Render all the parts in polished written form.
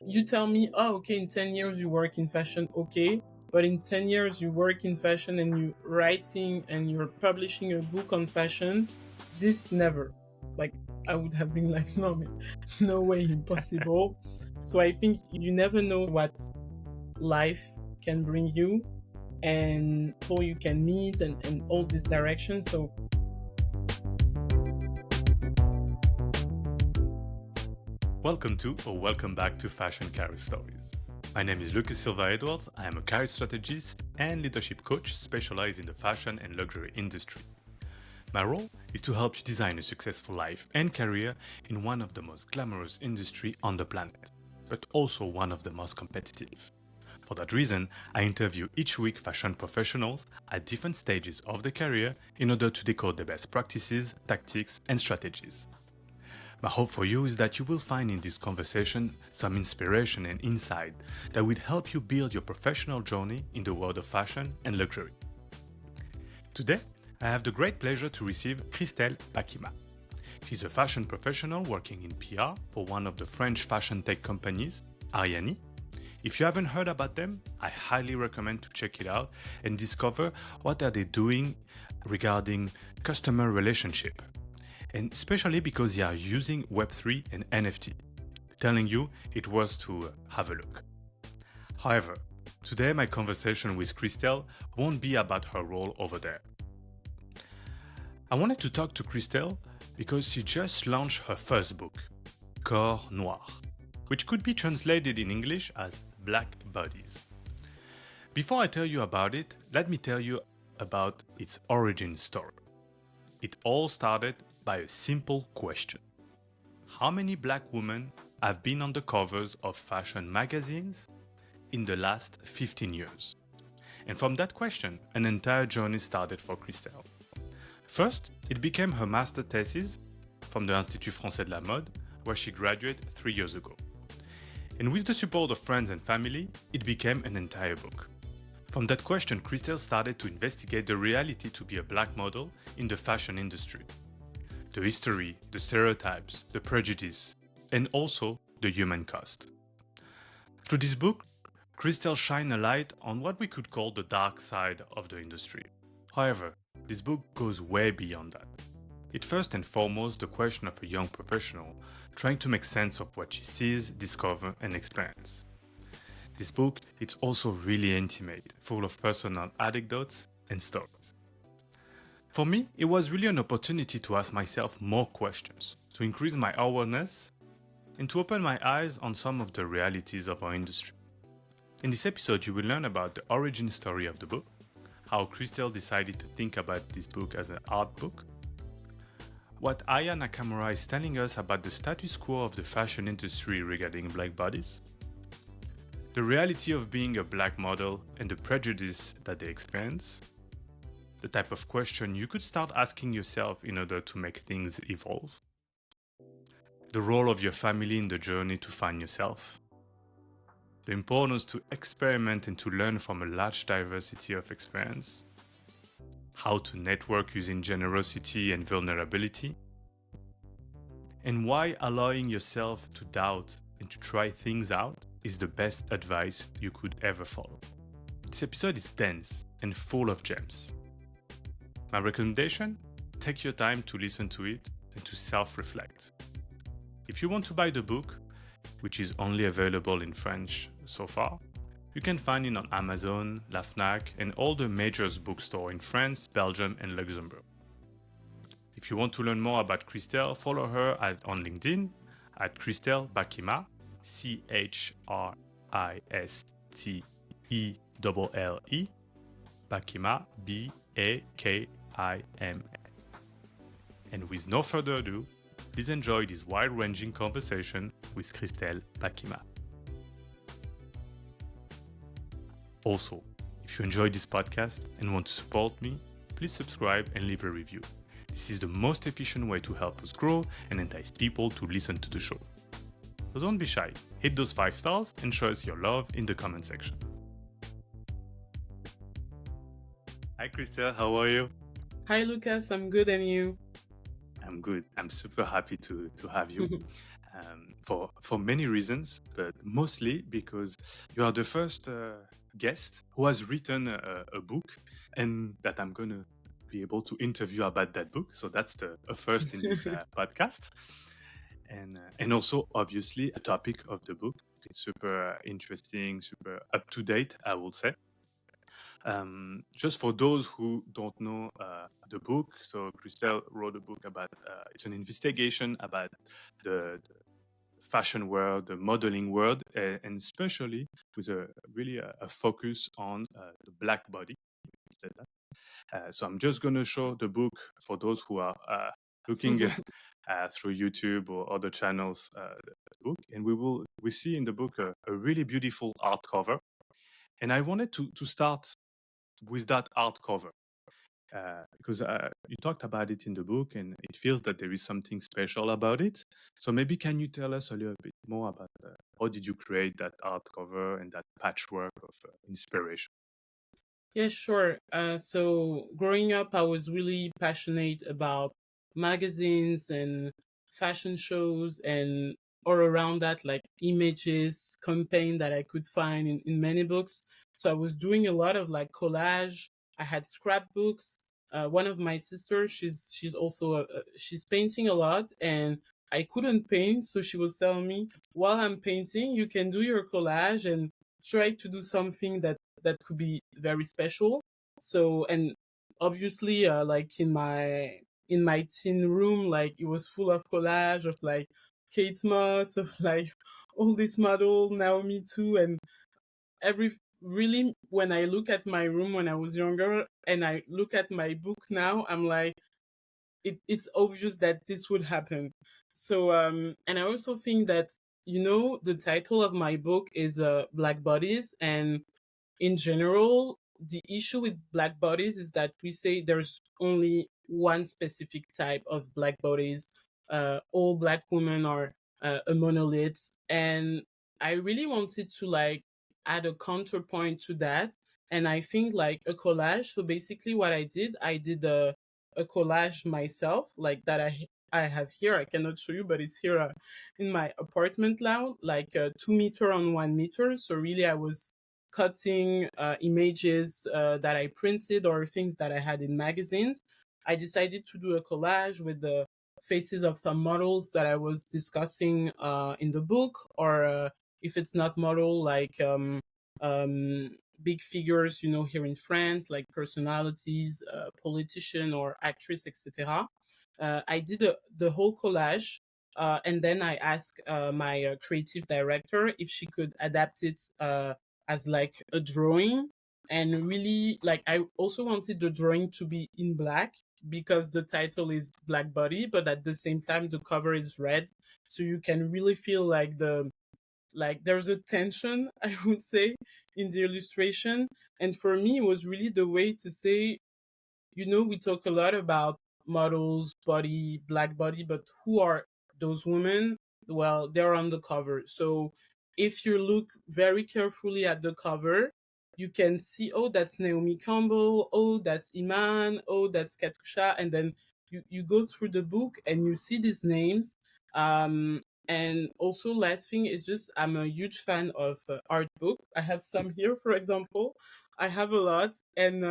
you tell me, oh, okay, in 10 years you work in fashion, okay, but in 10 years you work in fashion and you writing and you're publishing a book on fashion, this never. Like, I would have been like, no, man, no way, impossible. So I think you never know what life can bring you and who you can meet and all this direction. So Welcome to or welcome back to Fashion Career Stories. My name is Lucas Silva Edwards. I am a career strategist and leadership coach specialized in the fashion and luxury industry. My role is to help you design a successful life and career in one of the most glamorous industries on the planet, but also one of the most competitive. For that reason, I interview each week fashion professionals at different stages of their career in order to decode the best practices, tactics, and strategies. My hope for you is that you will find in this conversation some inspiration and insight that will help you build your professional journey in the world of fashion and luxury. Today, I have the great pleasure to receive Christelle BAKIMA. She's a fashion professional working in PR for one of the French fashion tech companies, Ariani. If you haven't heard about them, I highly recommend to check it out and discover what are they doing regarding customer relationship. And especially because they are using Web3 and NFT, telling you it was to have a look. However, today my conversation with Christelle won't be about her role over there. I wanted to talk to Christelle because she just launched her first book, Corps Noir, which could be translated in English as Black Bodies. Before I tell you about it, let me tell you about its origin story. It all started by a simple question. How many black women have been on the covers of fashion magazines in the last 15 years? And from that question, an entire journey started for Christelle. First, it became her master thesis from the Institut Français de la Mode, where she graduated 3 years ago. And with the support of friends and family, it became an entire book. From that question, Christelle started to investigate the reality to be a black model in the fashion industry. The history, the stereotypes, the prejudice, and also the human cost. Through this book, Christelle shines a light on what we could call the dark side of the industry. However, this book goes way beyond that. It's first and foremost the question of a young professional trying to make sense of what she sees, discover, and experience. This book is also really intimate, full of personal anecdotes and stories. For me, it was really an opportunity to ask myself more questions, to increase my awareness, and to open my eyes on some of the realities of our industry. In this episode, you will learn about the origin story of the book, how Christelle decided to think about this book as an art book, what Aya Nakamura is telling us about the status quo of the fashion industry regarding black bodies, the reality of being a black model and the prejudice that they experience, the type of question you could start asking yourself in order to make things evolve, the role of your family in the journey to find yourself, the importance to experiment and to learn from a large diversity of experience, how to network using generosity and vulnerability, and why allowing yourself to doubt and to try things out is the best advice you could ever follow. This episode is dense and full of gems. My recommendation? Take your time to listen to it and to self-reflect. If you want to buy the book, which is only available in French so far, you can find it on Amazon, La Fnac, and all the major bookstores in France, Belgium, and Luxembourg. If you want to learn more about Christelle, follow her on LinkedIn at Christelle BAKIMA, CHRISTELLE, BAKIMA, BAKIMA. And with no further ado, please enjoy this wide-ranging conversation with Christelle BAKIMA. Also, if you enjoyed this podcast and want to support me, please subscribe and leave a review. This is the most efficient way to help us grow and entice people to listen to the show. So don't be shy, hit those 5 stars and show us your love in the comment section. Hi Christelle, how are you? hi Lucas, I'm good, and you? I'm good. I'm super happy to have you. for many reasons, but mostly because you are the first guest who has written a book, and that I'm going to be able to interview about that book. So that's a first in this podcast. And also, obviously, a topic of the book. It's super interesting, super up to date, I would say. Just for those who don't know the book, so Christelle wrote a book about it's an investigation about the fashion world, the modeling world, and especially with a really a focus on the black body. So I'm just going to show the book for those who are looking through YouTube or other channels. The book, and we see in the book a really beautiful art cover. And I wanted to start with that art cover because you talked about it in the book, and it feels that there is something special about it. So maybe can you tell us a little bit more about how did you create that art cover and that patchwork of inspiration? Yeah, sure. So growing up, I was really passionate about magazines and fashion shows and all around that, like images, campaign that I could find in many books. So I was doing a lot of like collage. I had scrapbooks. One of my sisters, she's also she's painting a lot, and I couldn't paint, so she was telling me, while I'm painting, you can do your collage and try to do something that could be very special. So, and obviously, like in my teen room, like it was full of collage of like Kate Moss, of like all this model Naomi too, and every really when I look at my room when I was younger and I look at my book now, I'm like it's obvious that this would happen. So and I also think that the title of my book is Black Bodies, and in general, the issue with black bodies is that we say there's only one specific type of black bodies. All black women are a monolith. And I really wanted to like add a counterpoint to that. And I think like a collage. So basically what I did a collage myself, like that I have here. I cannot show you, but it's here in my apartment now, like 2 meter on 1 meter. So really I was cutting images that I printed or things that I had in magazines. I decided to do a collage with the faces of some models that I was discussing in the book, or if it's not model, like um, big figures, here in France, like personalities, politician or actress, etc. I did the whole collage, and then I asked my creative director if she could adapt it as like a drawing. And really, like, I also wanted the drawing to be in black because the title is Black Body, but at the same time the cover is red, so you can really feel like there's a tension, I would say, in the illustration. And for me, it was really the way to say, we talk a lot about models, body, black body, but who are those women? Well, they're on the cover. So if you look very carefully at the cover, you can see, oh, that's Naomi Campbell, oh, that's Iman, oh, that's Katusha. And then you go through the book and you see these names. Um, and also, last thing is just, I'm a huge fan of art book. I have some here, for example. I have a lot. And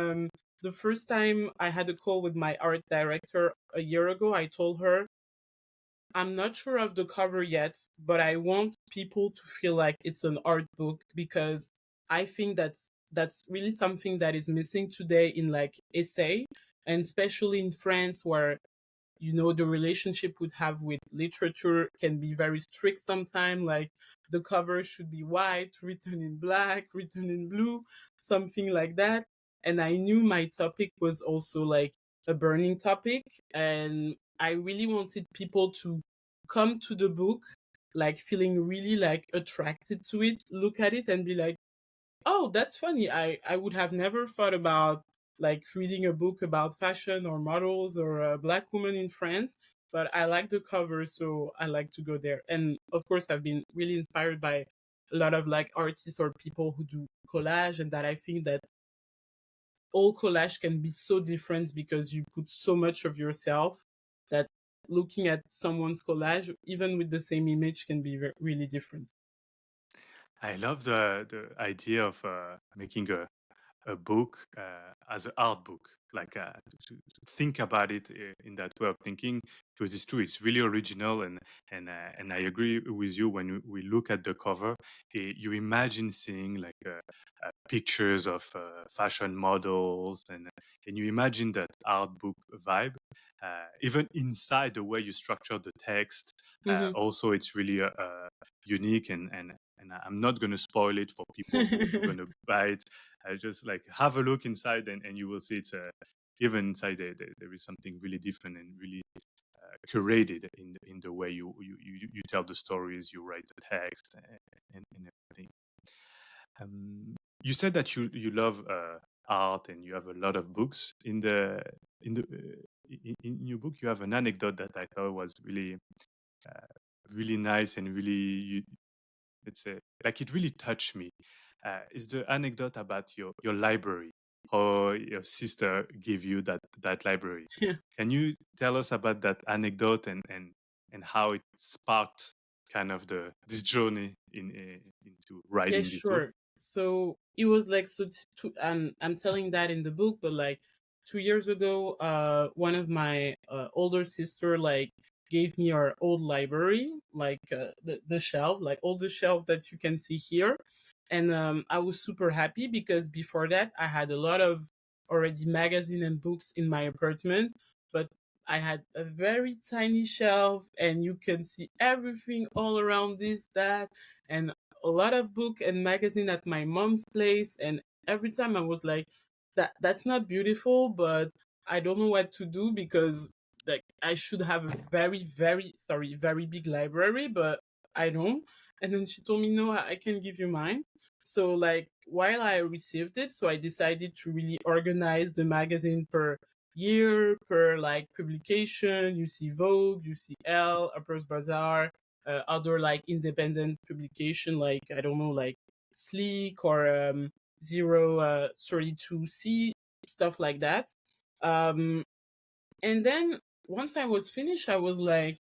the first time I had a call with my art director a year ago, I told her, I'm not sure of the cover yet, but I want people to feel like it's an art book, because I think that's really something that is missing today in like essay, and especially in France, where the relationship we have with literature can be very strict sometimes. Like the cover should be white, written in black, written in blue, something like that. And I knew my topic was also like a burning topic, and I really wanted people to come to the book like feeling really like attracted to it, look at it and be like, oh, that's funny. I would have never thought about like reading a book about fashion or models or a black woman in France, but I like the cover, so I like to go there. And of course, I've been really inspired by a lot of like artists or people who do collage, and that I think that all collage can be so different because you put so much of yourself that looking at someone's collage, even with the same image, can be really different. I love the idea of making a book as an art book, like to think about it in that way of thinking, because it's true, it's really original, and I agree with you. When we look at the cover, you imagine seeing like pictures of fashion models, and you imagine that art book vibe. Even inside the way you structure the text, Hmm. also it's really unique, and I'm not going to spoil it for people who are going to buy it. I just like have a look inside, and you will see it's even inside there is something really different and really curated in the way you tell the stories, you write the text, and everything. You said that you love art and you have a lot of books in the in your book. You have an anecdote that I thought was really uh, really nice and really let's say like it really touched me. Is the anecdote about your library, or your sister gave you that library? Can you tell us about that anecdote, and how it sparked kind of the this journey into Yeah, writing this book? sure. So it was like I'm telling that in the book, but like 2 years ago, one of my older sister like gave me our old library, like the shelf, like all the shelf that you can see here, and I was super happy because before that I had a lot of already magazine and books in my apartment, but I had a very tiny shelf, and you can see everything all around this, that, and a lot of book and magazine at my mom's place, and every time I was like, that's not beautiful, but I don't know what to do because like I should have a very big library, but I don't. And then she told me, no, I can give you mine. So like while I received it, so I decided to really organize the magazine per year, per like publication. You see Vogue, you see Elle, Upper's Bazaar, other like independent publication, like I don't know, like Sleek or 032C, stuff like that. Um, and then once I was finished, I was like,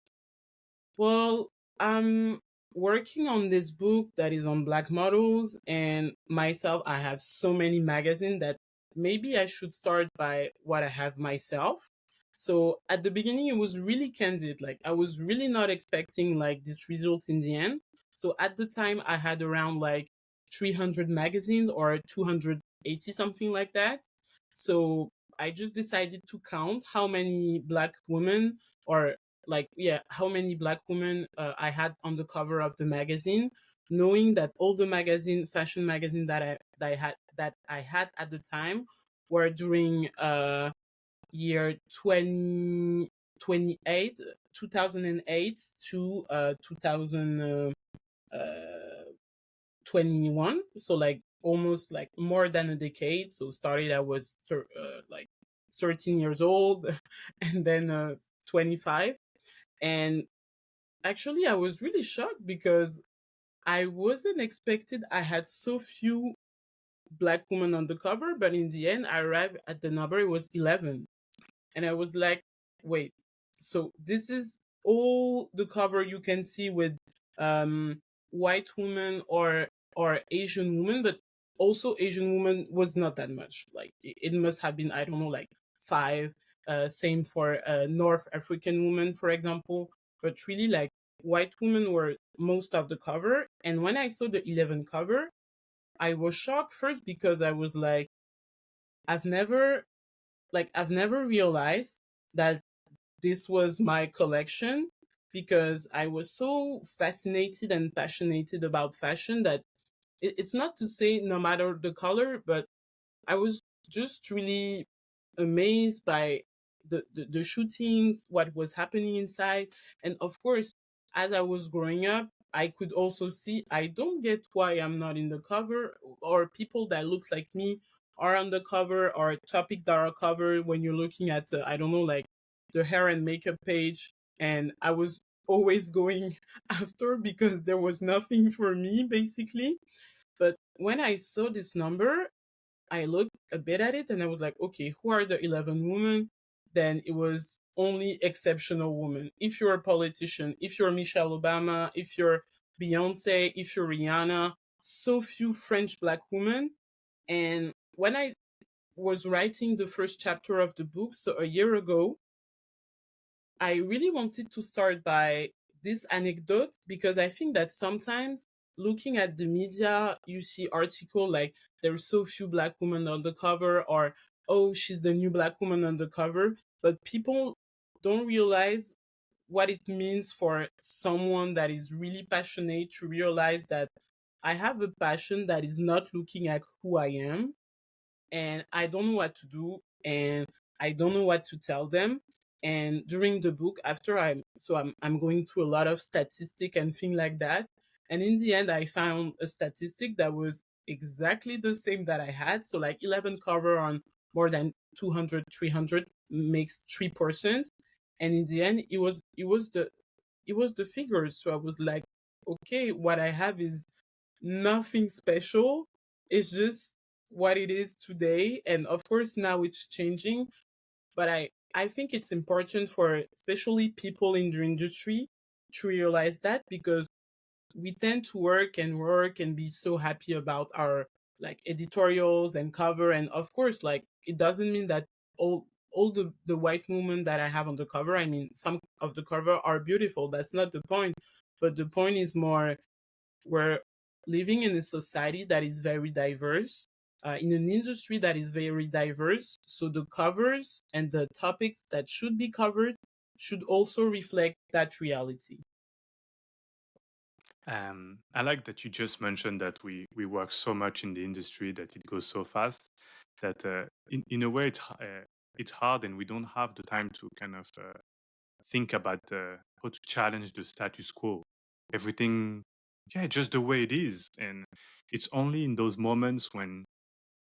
well, I'm working on this book that is on black models, and myself, I have so many magazines that maybe I should start by what I have myself. So at the beginning, it was really candid. Like I was really not expecting like this result in the end. So at the time, I had around like 300 magazines or 280, something like that. So I just decided to count how many black women, or like yeah, how many black women I had on the cover of the magazine, knowing that all the fashion magazine that I had at the time were during year 2028, 2008 to 2021, so like almost like more than a decade. So started I was like 13 years old and then 25. And actually, I was really shocked because I wasn't expected. I had so few black women on the cover, but in the end, I arrived at the number. It was 11, and I was like, "Wait, so this is all the cover you can see with um, white women or Asian women, but also Asian women was not that much. Like it must have been, I don't know, like five. Same for North African women, for example. But really, like white women were most of the cover. And when I saw the 11 cover, I was shocked first because I was like, I've never I've never realized that this was my collection, because I was so fascinated and passionate about fashion that it's not to say no matter the color, but I was just really amazed by the shootings, what was happening inside. And of course, as I was growing up, I could also see I don't get why I'm not in the cover, or people that look like me are on the cover, or topic that are covered when you're looking at, I don't know, like the hair and makeup page. And I was always going after because there was nothing for me, basically. But when I saw this number, I looked a bit at it and I was like, okay, who are the 11 women? then it was only exceptional women. If you're a politician, if you're Michelle Obama, if you're Beyonce, if you're Rihanna, so few French black women. And when I was writing the first chapter of the book, so a year ago, I really wanted to start by this anecdote because I think that sometimes looking at the media, you see article like there's so few black women on the cover, or oh, she's the new black woman on the cover, but people don't realize what it means for someone that is really passionate to realize that I have a passion that is not looking at who I am, and I don't know what to do, and I don't know what to tell them. And during the book, after I'm going through a lot of statistic and things like that. And in the end, I found a statistic that was exactly the same that I had. So like 11 cover on more than 200, 300 makes 3%. And in the end, it was the figures. So I was like, okay, what I have is nothing special. It's just what it is today. And of course, now it's changing. But I think it's important for especially people in the industry to realize that because we tend to work and be so happy about our like editorials and cover. And of course, like it doesn't mean that all the white women that I have on the cover, I mean, some of the cover are beautiful. That's not the point. But the point is more we're living in a society that is very diverse, in an industry that is very diverse. So the covers and the topics that should be covered should also reflect that reality. I like that you just mentioned that we work so much in the industry that it goes so fast that in a way it's hard and we don't have the time to kind of think about how to challenge the status quo. Everything, yeah, just the way it is, and it's only in those moments when,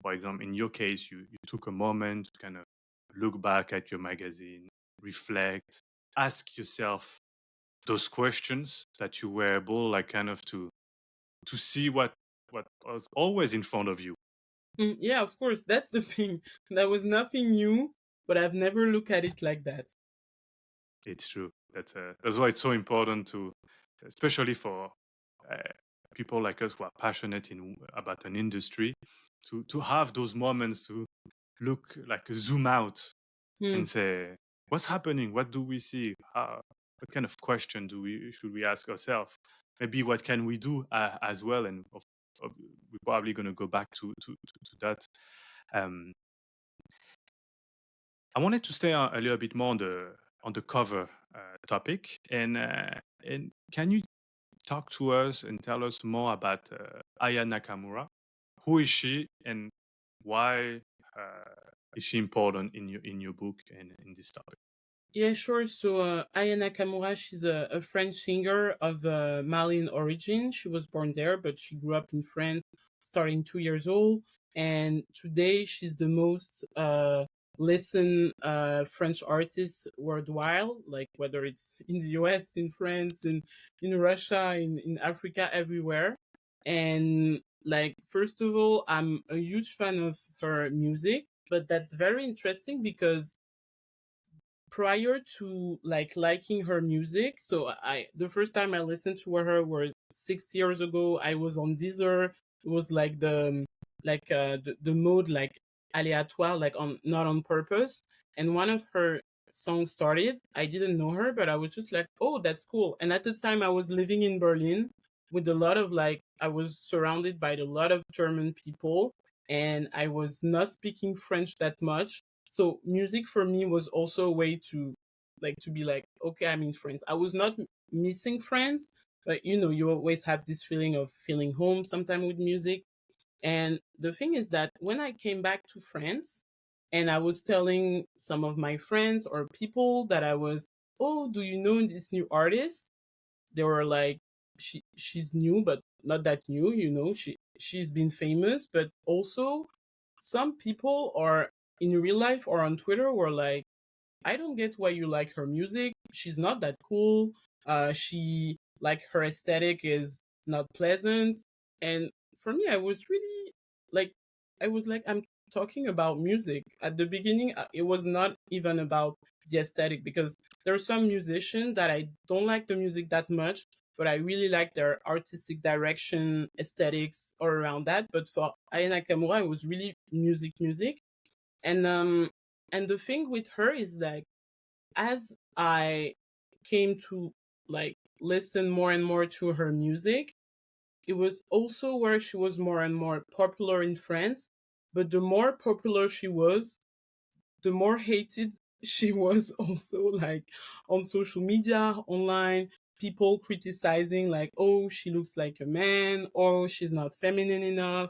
for example, in your case, you took a moment to kind of look back at your magazine, reflect, ask yourself those questions that you were able, like, kind of to see what was always in front of you. Yeah, of course, that's the thing. That was nothing new, but I've never looked at it like that. It's true. That's why it's so important to, especially for uh, people like us who are passionate in about an industry, to have those moments to look like zoom out Hmm. and say, what's happening? What do we see? What kind of question do we should we ask ourselves? Maybe what can we do as well? And we're probably going to go back to that. Um, I wanted to stay a little bit more on the cover topic, and can you talk to us and tell us more about Aya Nakamura? Who is she, and why is she important in your book and in this topic? Yeah, sure. So, Aya Nakamura, she's a French singer of Malian origin. She was born there, but she grew up in France starting 2 years old. And today, she's the most listened French artist worldwide, like whether it's in the US, in France, in Russia, in Africa, everywhere. And, like, first of all, I'm a huge fan of her music, but that's very interesting because prior to like liking her music, so I the first time I listened to her was 6 years ago. I was on Deezer. It was like the mode like aléatoire, like on not on purpose. And one of her songs started. I didn't know her, but I was just like, oh, that's cool. And at the time I was living in Berlin with a lot of like I was surrounded by a lot of German people, and I was not speaking French that much. So music for me was also a way to be like, okay, I'm in France. I was not missing France, but you always have this feeling of feeling home sometime with music. And the thing is that when I came back to France and I was telling some of my friends or people that I was, oh, do you know this new artist? They were like, she's new, but not that new, she's been famous, but also some people are in real life or on Twitter were like, I don't get why you like her music. She's not that cool. She like her aesthetic is not pleasant. And for me, I was really like, I was like, I'm talking about music. At the beginning, it was not even about the aesthetic, because there are some musicians that I don't like the music that much, but I really like their artistic direction, aesthetics, or around that. But for Aya Nakamura, it was really music, music. And the thing with her is like, as I came to like listen more and more to her music, it was also where she was more and more popular in France. But the more popular she was, the more hated she was also, like, on social media, online, people criticizing, like, oh, she looks like a man, oh, she's not feminine enough,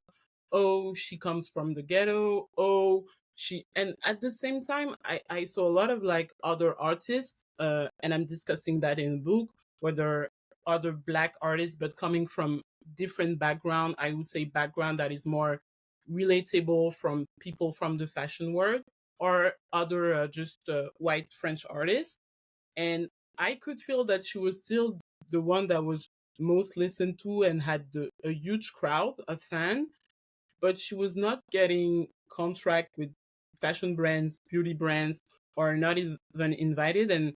oh, she comes from the ghetto, oh, she. And at the same time, I saw a lot of like other artists, and I'm discussing that in the book, whether other black artists but coming from different background, I would say background that is more relatable, from people from the fashion world, or other just white French artists. And I could feel that she was still the one that was most listened to and had a huge crowd of fan, but she was not getting contract with fashion brands, beauty brands, or not even invited. And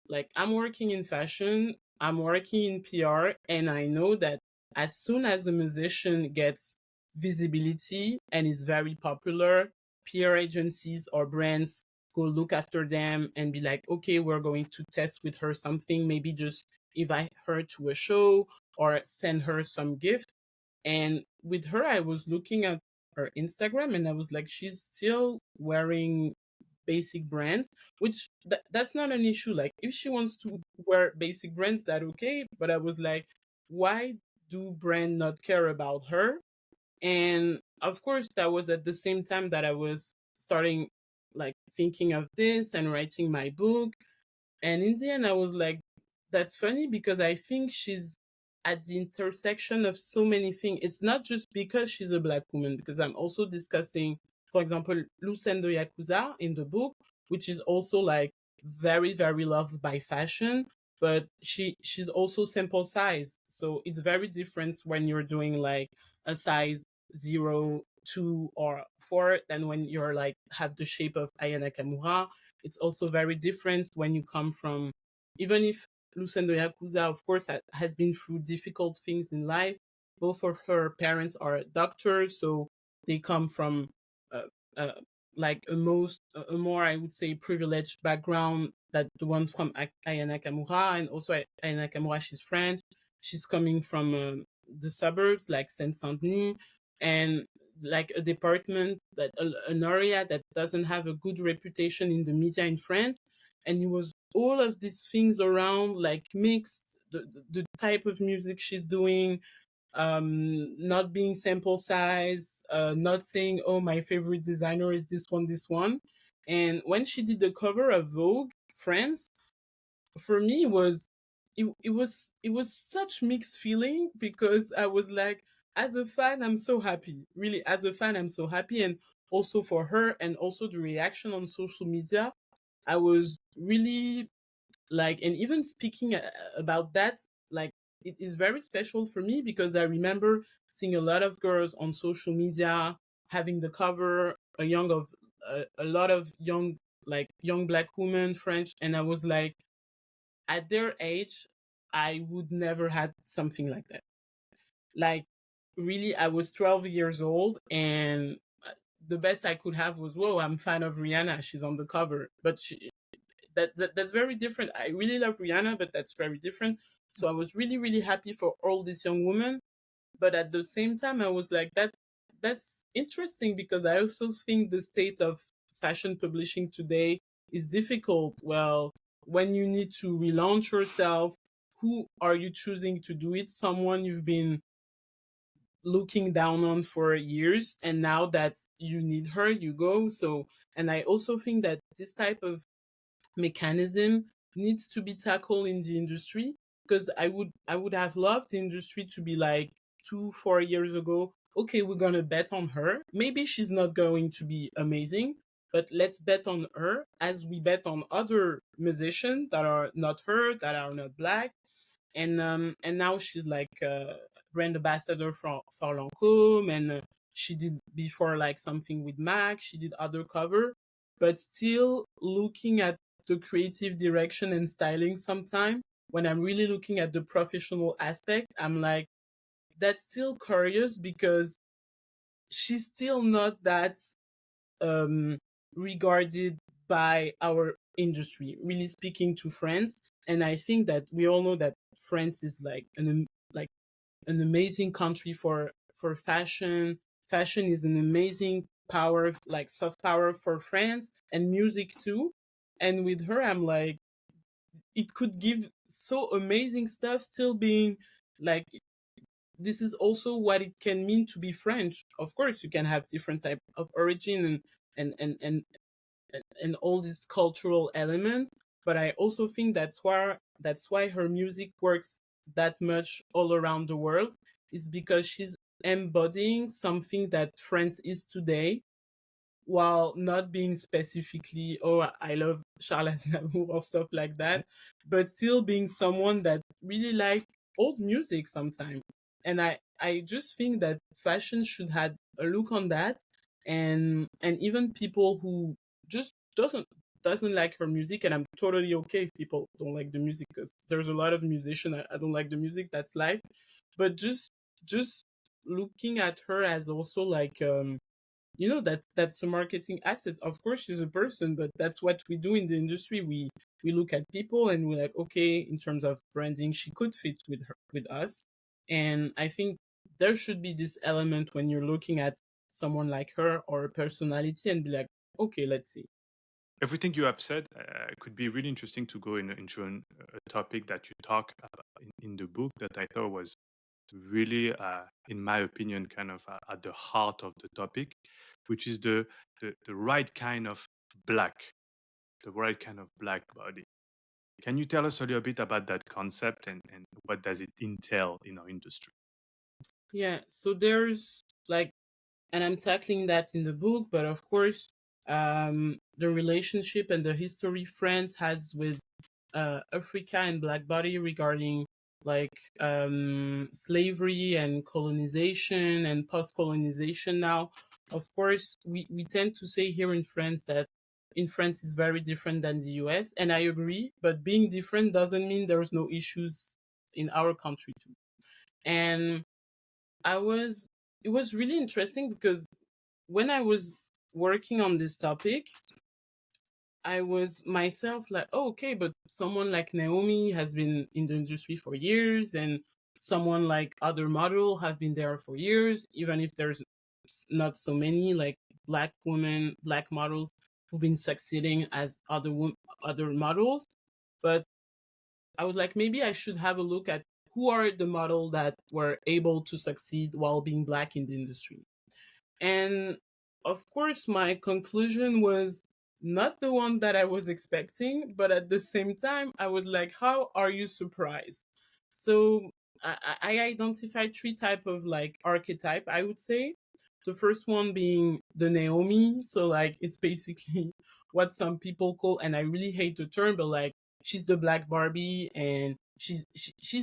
like, I'm working in fashion, I'm working in PR, and I know that as soon as a musician gets visibility and is very popular, PR agencies or brands go look after them and be like, okay, we're going to test with her something, maybe just invite her to a show or send her some gift. And with her, I was looking at her Instagram and I was like, she's still wearing basic brands, which that's not an issue. Like, if she wants to wear basic brands, that okay. But I was like, why do brand not care about her? And of course, that was at the same time that I was starting, like, thinking of this and writing my book. And in the end, I was like, that's funny, because I think she's at the intersection of so many things. It's not just because she's a black woman, because I'm also discussing, for example, Lucendo Yakuza in the book, which is also like very, very loved by fashion, but she's also simple size. So it's very different when you're doing like a size 0, 2, or 4 than when you're like have the shape of Aya Nakamura. It's also very different when you come from, even if Lucendo Yakuza, of course, has been through difficult things in life. Both of her parents are doctors, so they come from uh, uh, like a more, I would say, privileged background that the one from Aya Nakamura. And also Aya Nakamura, she's French. She's coming from the suburbs like Saint Saint Denis, and like a department, that an area that doesn't have a good reputation in the media in France. And it was all of these things around, like, mixed, the type of music she's doing, not being sample size, not saying, oh, my favorite designer is this one. And when she did the cover of Vogue France, for me, it was such mixed feeling, because I was like, as a fan, I'm so happy. Really, as a fan, I'm so happy. And also for her, and also the reaction on social media, I was really like. And even speaking about that, like, it is very special for me, because I remember seeing a lot of girls on social media having the cover, a lot of young, like, young black women French, and I was like, at their age, I would never had something like that. Like, really, I was 12 years old, and the best I could have was, whoa, I'm fan of Rihanna, she's on the cover. But that's very different. I really love Rihanna, but that's very different. So I was really, really happy for all these young women. But at the same time, I was like, that's interesting, because I also think the state of fashion publishing today is difficult. Well, when you need to relaunch yourself, who are you choosing to do it? Someone you've been looking down on for years, and now that you need her, you go. So, and I also think that this type of mechanism needs to be tackled in the industry, because I would have loved the industry to be like 2 4 years ago, okay, we're gonna bet on her. Maybe she's not going to be amazing, but let's bet on her as we bet on other musicians that are not her, that are not black. And now she's like brand ambassador for Lancôme, and She did before like something with Mac, she did other cover, but still looking at the creative direction and styling sometime, when I'm really looking at the professional aspect, I'm like, that's still curious because she's still not that um, regarded by our industry, really speaking to France. And I think that we all know that France is like like an amazing country for fashion. Fashion is an amazing power, like soft power for France and music too. And with her, I'm like, it could give so amazing stuff, still being like, this is also what it can mean to be French. Of course, you can have different type of origin and and and and all these cultural elements, but I also think that's why her music works that much all around the world, is because she's embodying something that France is today, while not being specifically, oh, I love Charles Aznavour or stuff like that, but still being someone that really like old music sometimes. And I just think that fashion should have a look on that, and even people who just doesn't like her music, and I'm totally okay if people don't like the music, because there's a lot of musicians I don't like the music, that's life. But just looking at her as also like that's a marketing asset. Of course she's a person, but that's what we do in the industry. We look at people and we're like, okay, in terms of branding, she could fit with us. And I think there should be this element when you're looking at someone like her or a personality and be like, okay, let's see. Everything you have said could be really interesting to go into a topic that you talk about in the book that I thought was really, in my opinion, kind of at the heart of the topic, which is the right kind of black, the right kind of black body. Can you tell us a little bit about that concept and what does it entail in our industry? Yeah, so there's like, and I'm tackling that in the book, but of course, the relationship and the history France has with Africa and Black body regarding like slavery and colonization and post-colonization now. Of course, we tend to say here in France that in France is very different than the US, and I agree, but being different doesn't mean there's no issues in our country too. And I was it was really interesting because when I was working on this topic, I was myself like, oh, okay, but someone like Naomi has been in the industry for years, and someone like other model have been there for years, even if there's not so many like black women, black models who've been succeeding as other models. But I was like, maybe I should have a look at who are the model that were able to succeed while being black in the industry. And of course, my conclusion was not the one that I was expecting, but at the same time, I was like, how are you surprised? So I identified three type of like archetype, I would say. The first one being the Naomi. So like it's basically what some people call, and I really hate the term, but like she's the black Barbie and she's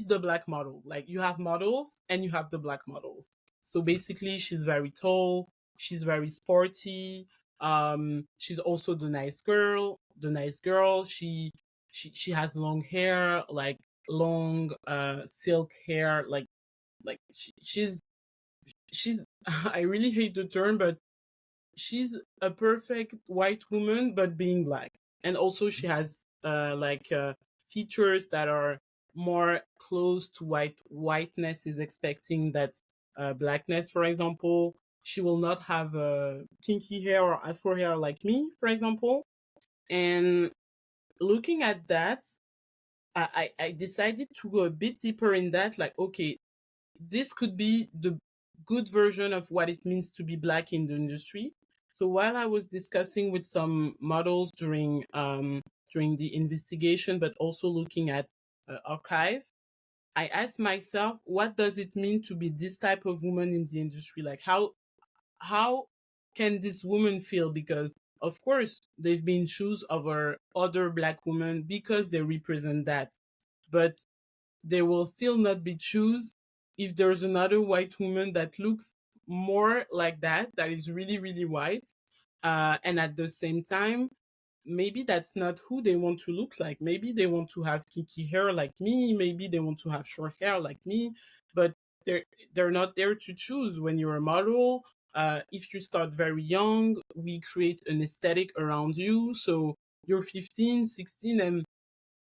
the black model. Like you have models and you have the black models. So basically, she's very tall, she's very sporty. She's also the nice girl. The nice girl. She has long hair, like long silk hair, like she's. I really hate the term, but she's a perfect white woman, but being black. And also, she has features that are more close to whiteness is expecting that blackness. For example, she will not have kinky hair or afro hair like me, for example. And looking at that, I decided to go a bit deeper in that. Like, okay, this could be the good version of what it means to be black in the industry. So while I was discussing with some models during the investigation, but also looking at archive, I asked myself, what does it mean to be this type of woman in the industry? Like how can this woman feel? Because of course they've been shoes over other black women because they represent that, but they will still not be choose if there's another white woman that looks more like that is really, really white. And at the same time, maybe that's not who they want to look like. Maybe they want to have kinky hair like me. Maybe they want to have short hair like me. But they're they're not there to choose when you're a model. If you start very young, we create an aesthetic around you. So you're 15, 16, and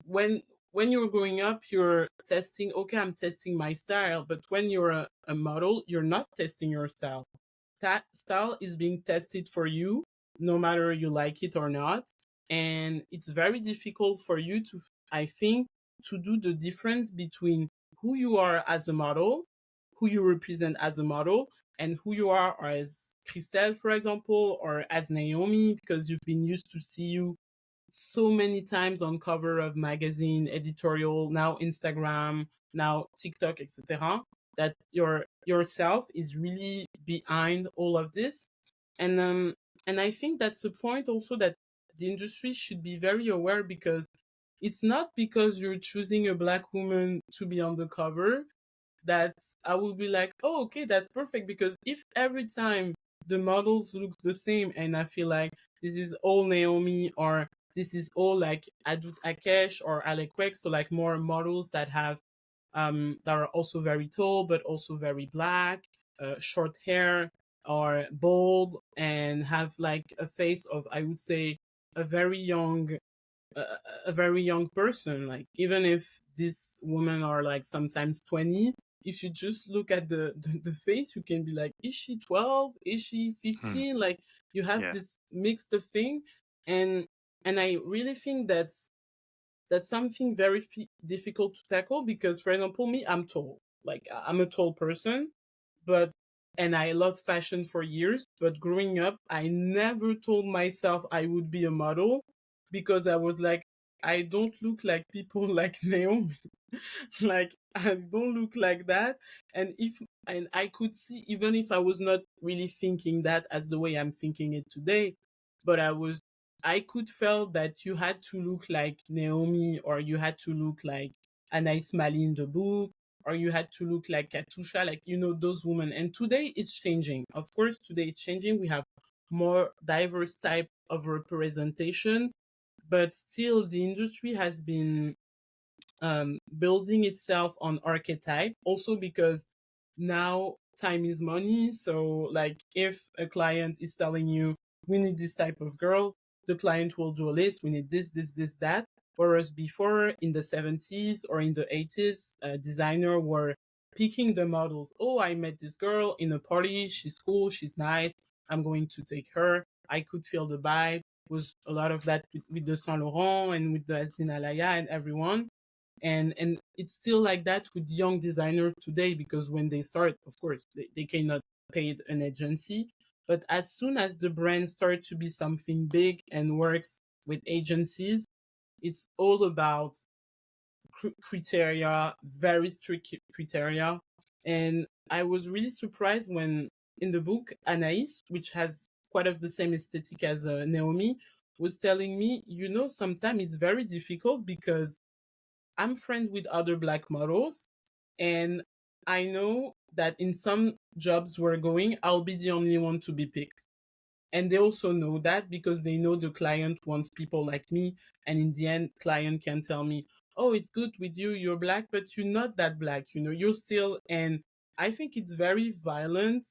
when when you're growing up, you're testing. Okay, I'm testing my style. But when you're a model, you're not testing your style. That style is being tested for you, no matter you like it or not. And it's very difficult for you to, I think, to do the difference between who you are as a model, who you represent as a model, and who you are as Christelle, for example, or as Naomi, because you've been used to see you so many times on cover of magazine, editorial, now Instagram, now TikTok, etc. That yourself is really behind all of this, and I think that's a point also that the industry should be very aware, because it's not because you're choosing a black woman to be on the cover that I will be like, oh, okay, that's perfect. Because if every time the models look the same and I feel like this is all Naomi, or this is all like Adut Akesh or Alekwek, so like more models that have that are also very tall but also very black, short hair or bald, and have like a face of, I would say, a very young a, a very young person. Like, even if these women are like sometimes 20, if you just look at the face, you can be like, is she 12, is she Hmm. 15? Like, you have Yeah. this mixed of thing. And I really think that's something very difficult to tackle, because for example, me, I'm tall. Like, I'm a tall person, but and I loved fashion for years, but growing up, I never told myself I would be a model, because I was like, I don't look like people like Naomi. Like, I don't look like that. And I could see, even if I was not really thinking that as the way I'm thinking it today, but I could feel that you had to look like Naomi, or you had to look like Anais Mali in the book, or you had to look like Katusha, like, those women. And today it's changing. Of course, today it's changing. We have more diverse type of representation, but still the industry has been building itself on archetype, also because now time is money. So like, if a client is telling you, we need this type of girl, the client will do a list. We need this, that. Whereas before, in the 70s or in the 80s, designer were picking the models. Oh, I met this girl in a party, she's cool, she's nice, I'm going to take her. I could feel the vibe. Was a lot of that with the Saint Laurent and with the Asdin Alaya and everyone. And it's still like that with young designers today, because when they start, of course, they cannot pay an agency. But as soon as the brand starts to be something big and works with agencies, it's all about criteria, very strict criteria. And I was really surprised when, in the book, Anais, which has quite of the same aesthetic as Naomi, was telling me, sometimes it's very difficult, because I'm friends with other black models, and I know that in some jobs we're going, I'll be the only one to be picked. And they also know that, because they know the client wants people like me. And in the end, client can tell me, oh, it's good with you, you're black, but you're not that black, you're still. And I think it's very violent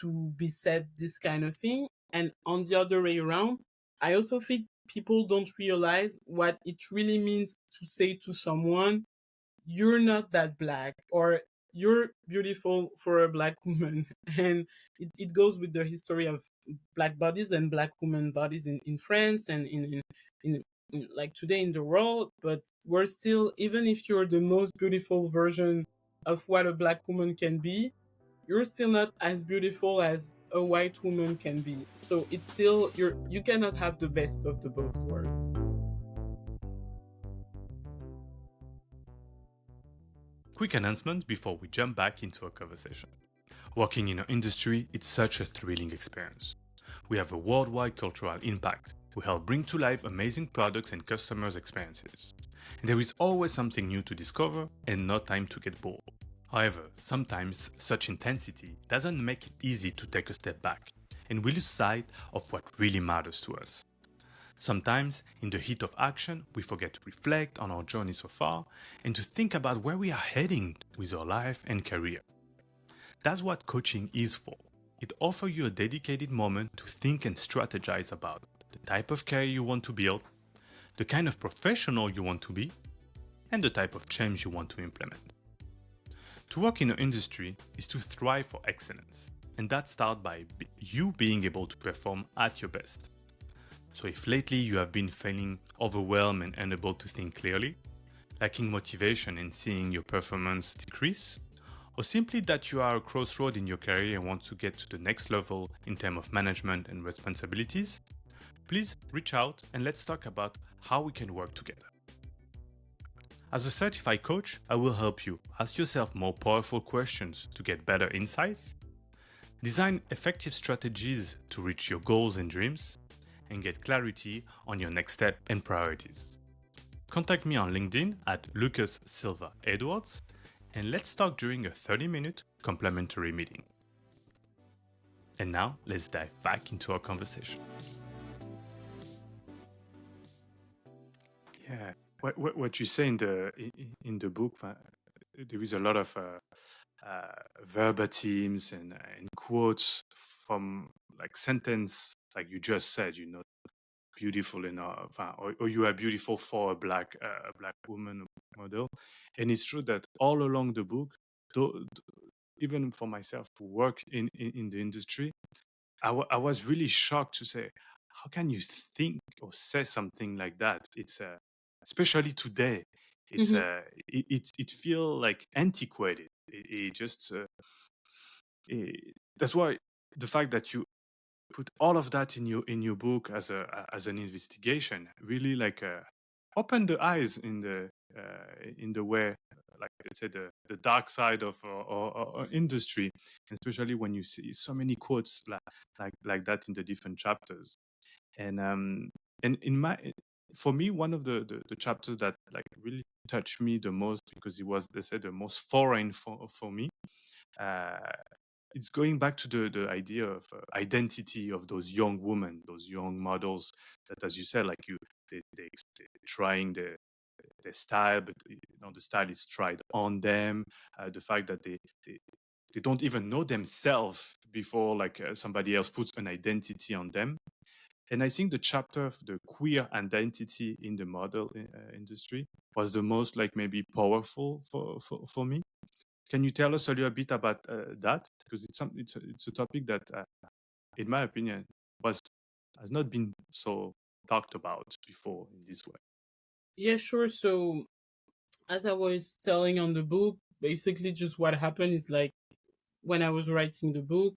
to be said this kind of thing. And on the other way around, I also think people don't realize what it really means to say to someone, you're not that black, or you're beautiful for a black woman. And it goes with the history of black bodies and black women bodies in France, and in like today in the world. But we're still, even if you're the most beautiful version of what a black woman can be, you're still not as beautiful as a white woman can be. So it's still, you cannot have the best of the both worlds. Quick announcement before we jump back into our conversation. Working in our industry, it's such a thrilling experience. We have a worldwide cultural impact. We help bring to life amazing products and customers' experiences. And there is always something new to discover and no time to get bored. However, sometimes such intensity doesn't make it easy to take a step back, and we lose sight of what really matters to us. Sometimes, in the heat of action, we forget to reflect on our journey so far and to think about where we are heading with our life and career. That's what coaching is for. It offers you a dedicated moment to think and strategize about the type of career you want to build, the kind of professional you want to be, and the type of change you want to implement. To work in an industry is to thrive for excellence, and that starts by you being able to perform at your best. So if lately you have been feeling overwhelmed and unable to think clearly, lacking motivation and seeing your performance decrease, or simply that you are at a crossroad in your career and want to get to the next level in terms of management and responsibilities, please reach out and let's talk about how we can work together. As a certified coach, I will help you ask yourself more powerful questions to get better insights, design effective strategies to reach your goals and dreams, and get clarity on your next step and priorities. Contact me on LinkedIn at Lucas Silva Edwards, and let's talk during a 30-minute complimentary meeting. And now, let's dive back into our conversation. Yeah, what you say in the book, there is a lot of verbatims and quotes from like sentence, like you just said, beautiful enough, or you are beautiful for a black woman model, and it's true that all along the book, though, even for myself who work in the industry, I was really shocked to say, how can you think or say something like that? It's especially today, it's Mm-hmm. it feel like antiquated. It just that's why the fact that you put all of that in your book as an investigation really like open the eyes in the way like I said the dark side of our industry, especially when you see so many quotes like that in the different chapters. And in my for me, one of the chapters that like really touched me the most, because it was, they said, the most foreign for me, uh, it's going back to the idea of identity of those young women, those young models that, as you said, like they're trying their style, but the style is tried on them. The fact that they don't even know themselves before like somebody else puts an identity on them. And I think the chapter of the queer identity in the model industry was the most like maybe powerful for me. Can you tell us a little bit about that? Because it's a topic that, in my opinion, has not been so talked about before in this way. Yeah, sure. So, as I was telling on the book, basically, just what happened is like when I was writing the book,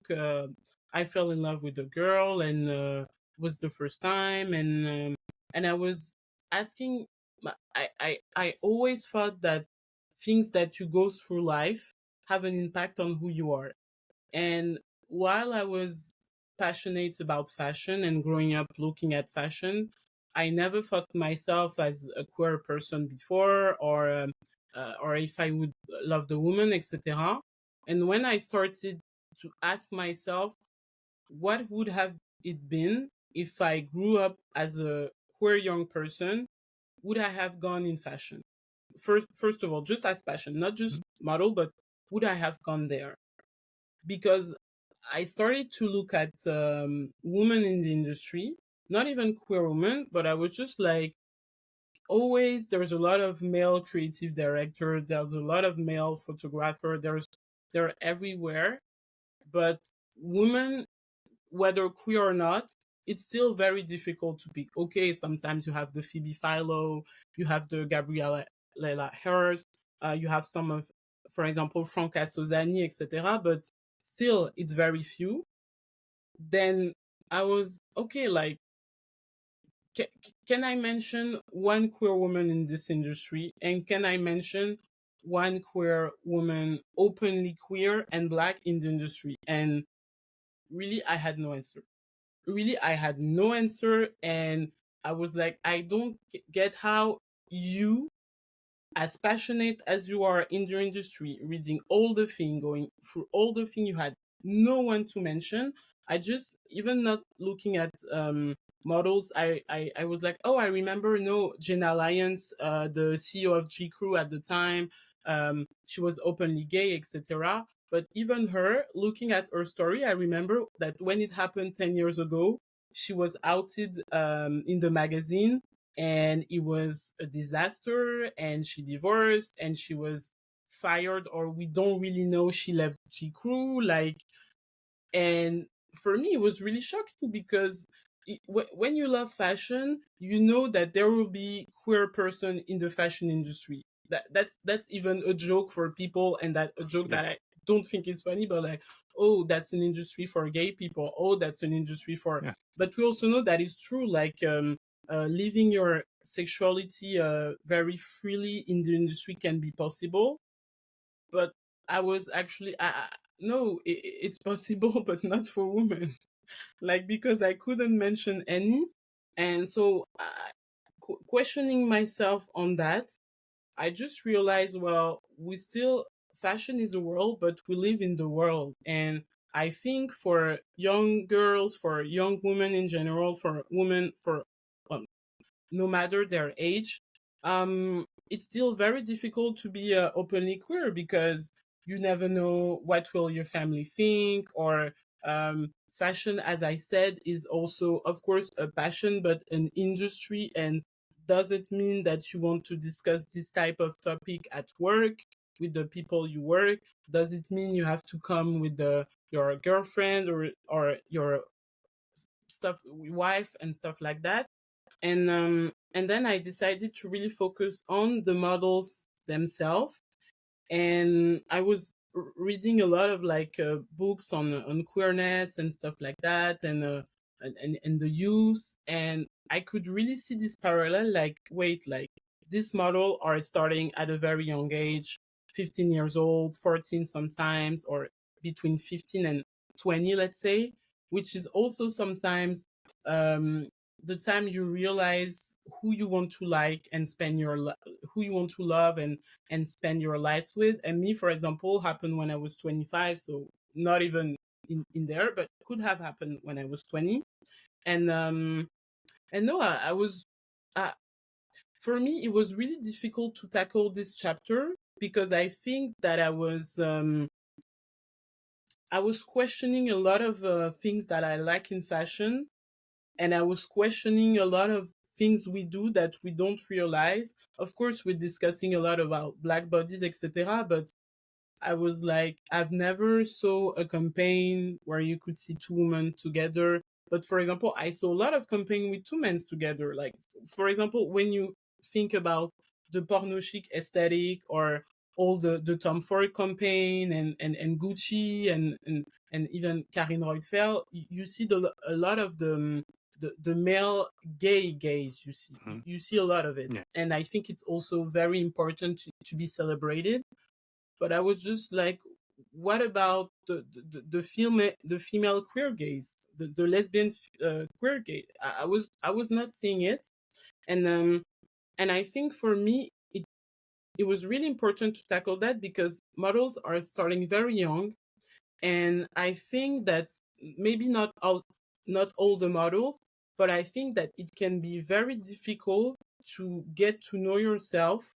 I fell in love with a girl, and was the first time, and I was asking. I always thought that things that you go through life have an impact on who you are. And while I was passionate about fashion and growing up looking at fashion, I never thought myself as a queer person before, or if I would love the woman, etc. And when I started to ask myself, what would have it been if I grew up as a queer young person? Would I have gone in fashion? First of all, just as fashion, not just model, but would I have gone there? Because I started to look at women in the industry, not even queer women, but I was just like, always there's a lot of male creative director, there's a lot of male photographer, they're everywhere, but women, whether queer or not, it's still very difficult to pick. Okay, sometimes you have the Phoebe Philo, you have the Gabriella Lela Harris, you have some of, for example, Franca Sozani, etc. But still, it's very few. Then I was okay, like, ca- can I mention one queer woman in this industry? And can I mention one queer woman, openly queer and black in the industry? And really, I had no answer. Really, I had no answer. And I was like, I don't get how you as passionate as you are in your industry, reading all the thing, going through all the thing, you had no one to mention. I just, even not looking at models, I was like, oh, I remember, no, Jenna Lyons, the CEO of G Crew at the time, she was openly gay, etc. But even her, looking at her story, I remember that when it happened 10 years ago, she was outed in the magazine, and it was a disaster, and she divorced, and she was fired, or we don't really know, she left G Crew, like. And for me, it was really shocking because when you love fashion, you know that there will be queer person in the fashion industry. That's even a joke for people, and that a joke Yeah. that I don't think is funny, but like, oh, that's an industry for gay people. Oh, that's an industry for. Yeah. But we also know that it's true. Like, living your sexuality very freely in the industry can be possible. But I was actually, no, it's possible, but not for women. Like, because I couldn't mention any. And so, questioning myself on that, I just realized, well, we still, fashion is a world, but we live in the world. And I think for young girls, for young women in general, for women, for um, no matter their age, it's still very difficult to be openly queer because you never know what will your family think, or fashion, as I said, is also, of course, a passion, but an industry, and doesn't mean that you want to discuss this type of topic at work with the people you work. Does it mean you have to come with your girlfriend, or your stuff, wife, and stuff like that? And then I decided to really focus on the models themselves. And I was reading a lot of like books on queerness and stuff like that, and the youth, and I could really see this parallel. Like, wait, like, this model are starting at a very young age, 15 years old, 14 sometimes, or between 15 and 20, let's say, which is also sometimes um the time you realize who you want to like and spend who you want to love and spend your life with. And me, for example, happened when I was 25, so not even in there, but could have happened when I was 20. And no, I was, uh, for me, it was really difficult to tackle this chapter because I think that I was questioning a lot of things that I like in fashion, and I was questioning a lot of things we do that we don't realize. Of course, we're discussing a lot about black bodies, etc. But I was like, I've never saw a campaign where you could see two women together. But for example, I saw a lot of campaign with two men together. Like, for example, when you think about the porno chic aesthetic, or all the Tom Ford campaign, and Gucci, and even Karin Reutefer, you see a lot of the male gays. You see, Mhm. you see a lot of it. Yeah. And I think it's also very important to be celebrated. But I was just like, what about the female queer gays, the lesbian queer gay? I was not seeing it. And I think for me, it was really important to tackle that because models are starting very young. And I think that maybe not all the models, but I think that it can be very difficult to get to know yourself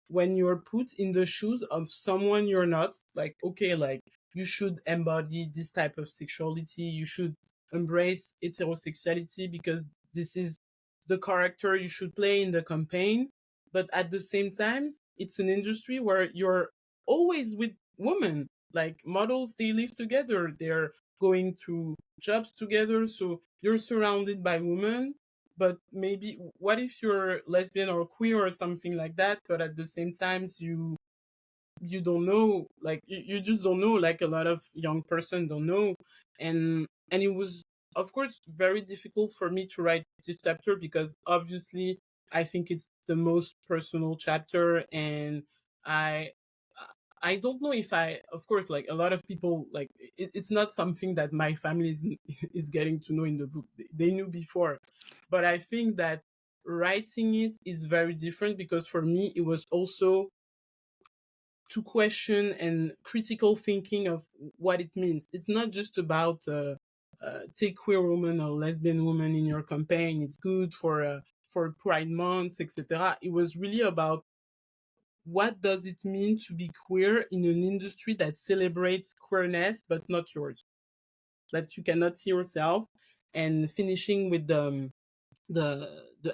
when you're put in the shoes of someone you're not. Like, okay, like, you should embody this type of sexuality, you should embrace heterosexuality because this is the character you should play in the campaign. But at the same time, it's an industry where you're always with women. Like, models, they live together, they're going through jobs together, so you're surrounded by women. But maybe, what if you're lesbian or queer or something like that, but at the same times you don't know, like, you just don't know, like a lot of young person don't know. And it was, of course, very difficult for me to write this chapter because obviously I think it's the most personal chapter. And i I don't know if I, of course, like a lot of people, like, it's not something that my family is is getting to know in the book. They knew before. But I think that writing it is very different, because for me it was also to question and critical thinking of what it means. It's not just about take queer woman or lesbian woman in your campaign. It's good for Pride Month, etc. It was really about what does it mean to be queer in an industry that celebrates queerness but not yours, that you cannot see yourself. And finishing with the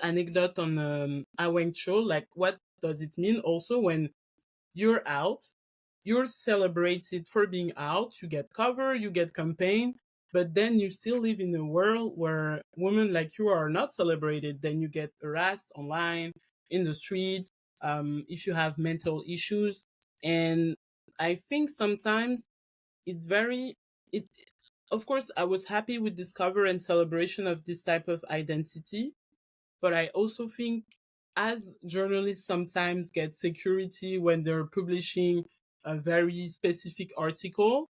anecdote on Awang Cho, like what does it mean also when you're out, you're celebrated for being out, you get cover, you get campaign, but then you still live in a world where women like you are not celebrated. Then you get harassed online, in the street, if you have mental issues. And I think sometimes it's very, it, of course, I was happy with discover and celebration of this type of identity, but I also think as journalists sometimes get security when they're publishing a very specific article,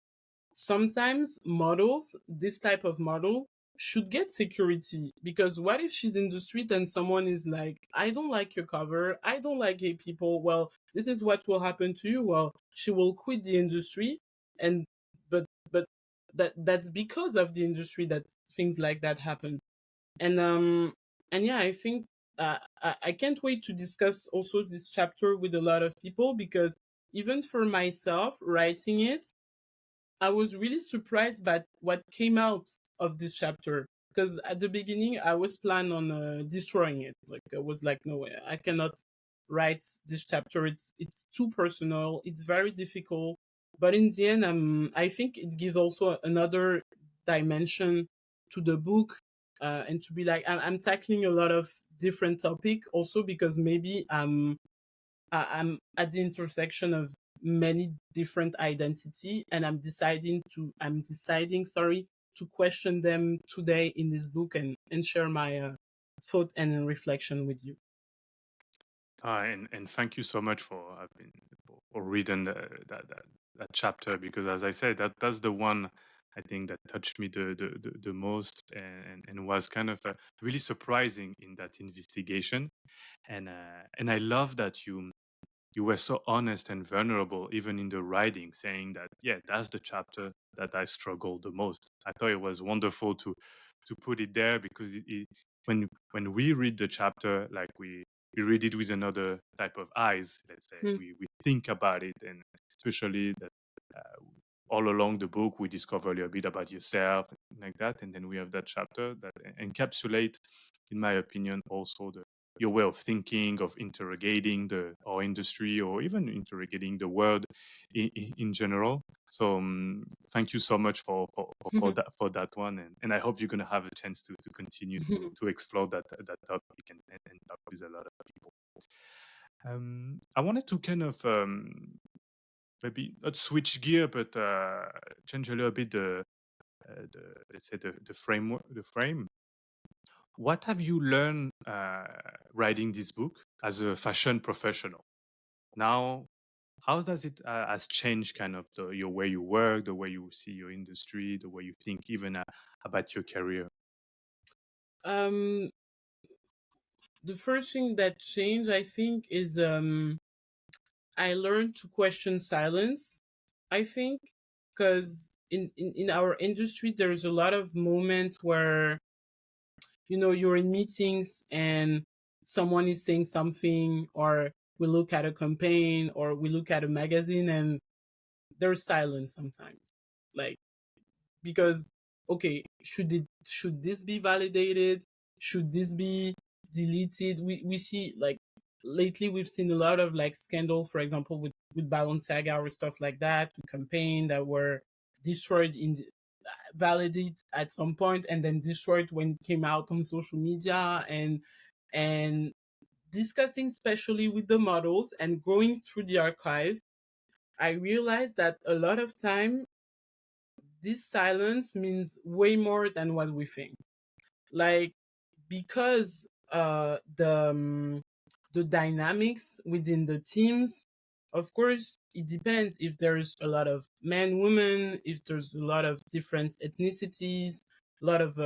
sometimes models, this type of model, should get security. Because what if she's in the street and someone is like, I don't like your cover, I don't like gay people. Well, this is what will happen to you. Well, she will quit the industry. And but that's because of the industry that things like that happen. And yeah, I think I can't wait to discuss also this chapter with a lot of people, because even for myself writing it, I was really surprised by what came out of this chapter. Because at the beginning, I was planning on destroying it. Like I was like, no way, I cannot write this chapter. It's too personal. It's very difficult. But in the end, I think it gives also another dimension to the book, and to be like, I'm tackling a lot of different topic also, because maybe I'm at the intersection of many different identity, and I'm deciding, sorry, to question them today in this book, and share my thought and reflection with you. And thank you so much for for reading that chapter, because as I said, that's the one I think that touched me the most, and was kind of really surprising in that investigation. And I love that you were so honest and vulnerable even in the writing, saying that, yeah, that's the chapter that I struggled the most. I thought it was wonderful to put it there, because when we read the chapter, like we read it with another type of eyes, let's say. Hmm. We think about it, and especially that uh, all along the book we discover a little bit about yourself, like that, and then we have that chapter that encapsulate, in my opinion, also your way of thinking, of interrogating our industry, or even interrogating the world in general. So thank you so much for that one, and I hope you're gonna have a chance to continue to explore that topic, and talk with a lot of people. I wanted to kind of maybe not switch gear, but change a little bit the let's say the framework, the frame. What have you learned writing this book as a fashion professional? Now, how does it has changed kind of your way you work, the way you see your industry, the way you think even about your career? um the first thing that changed, I think, is I learned to question silence, I think, because in our industry there's a lot of moments where, you're in meetings and someone is saying something, or we look at a campaign, or we look at a magazine, and there's silence sometimes. Like, because, okay, should this be validated? Should this be deleted? We see, like, lately we've seen a lot of like scandal, for example, with Balenciaga or stuff like that, with campaign that were destroyed validated at some point and then destroyed when it came out on social media. And discussing especially with the models and going through the archive, I realized that a lot of time this silence means way more than what we think. Like, because the dynamics within the teams, of course it depends if there's a lot of men, women, if there's a lot of different ethnicities, a lot of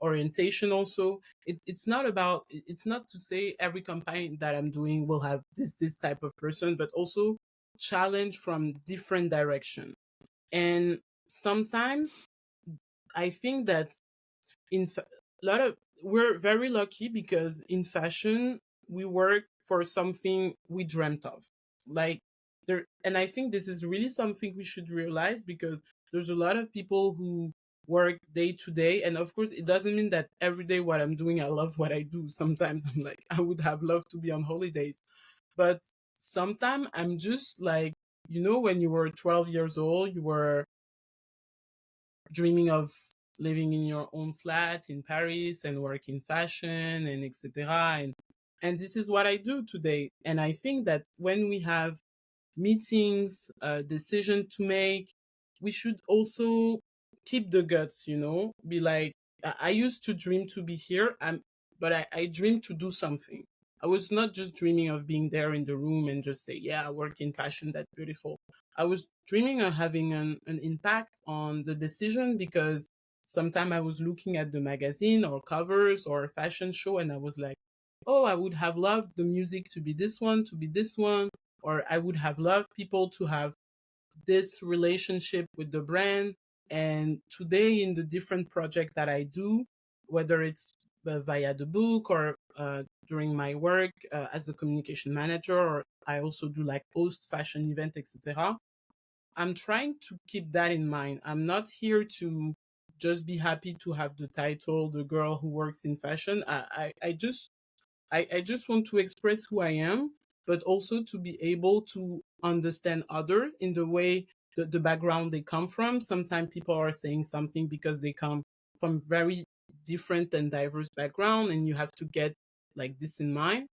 orientation also. It's not about, it's not to say every campaign that I'm doing will have this type of person, but also challenge from different direction. And sometimes I think that a lot of, we're very lucky because in fashion we work for something we dreamt of, like there. And I think this is really something we should realize, because there's a lot of people who work day to day, and of course it doesn't mean that every day what I'm doing I love what I do. Sometimes I'm like, I would have loved to be on holidays, but sometimes I'm just like, when you were 12 years old, you were dreaming of living in your own flat in Paris and work in fashion and etc. And this is what I do today. And I think that when we have meetings, decision to make, we should also keep the guts, be like, I used to dream to be here, but I dream to do something. I was not just dreaming of being there in the room and just say, yeah, I work in fashion, that's beautiful. I was dreaming of having an impact on the decision, because sometime I was looking at the magazine or covers or a fashion show and I was like, oh, I would have loved the music to be this one, to be this one, or I would have loved people to have this relationship with the brand. And today, in the different project that I do, whether it's via the book or during my work as a communication manager, or I also do like post fashion event, etc. I'm trying to keep that in mind. I'm not here to just be happy to have the title, the girl who works in fashion. I just want to express who I am, but also to be able to understand other in the way, the background they come from. Sometimes people are saying something because they come from very different and diverse background, and you have to get like this in mind.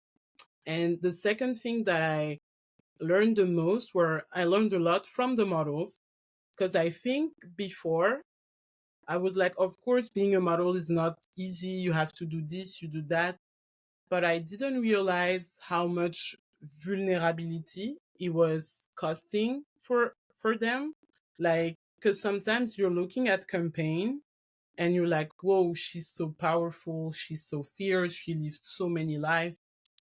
And the second thing that I learned the most, where I learned a lot from the models, because I think before I was like, of course, being a model is not easy. You have to do this, you do that, but I didn't realize how much vulnerability it was costing for them. Like, because sometimes you're looking at campaign and you're like, whoa, she's so powerful, she's so fierce, she lived so many lives.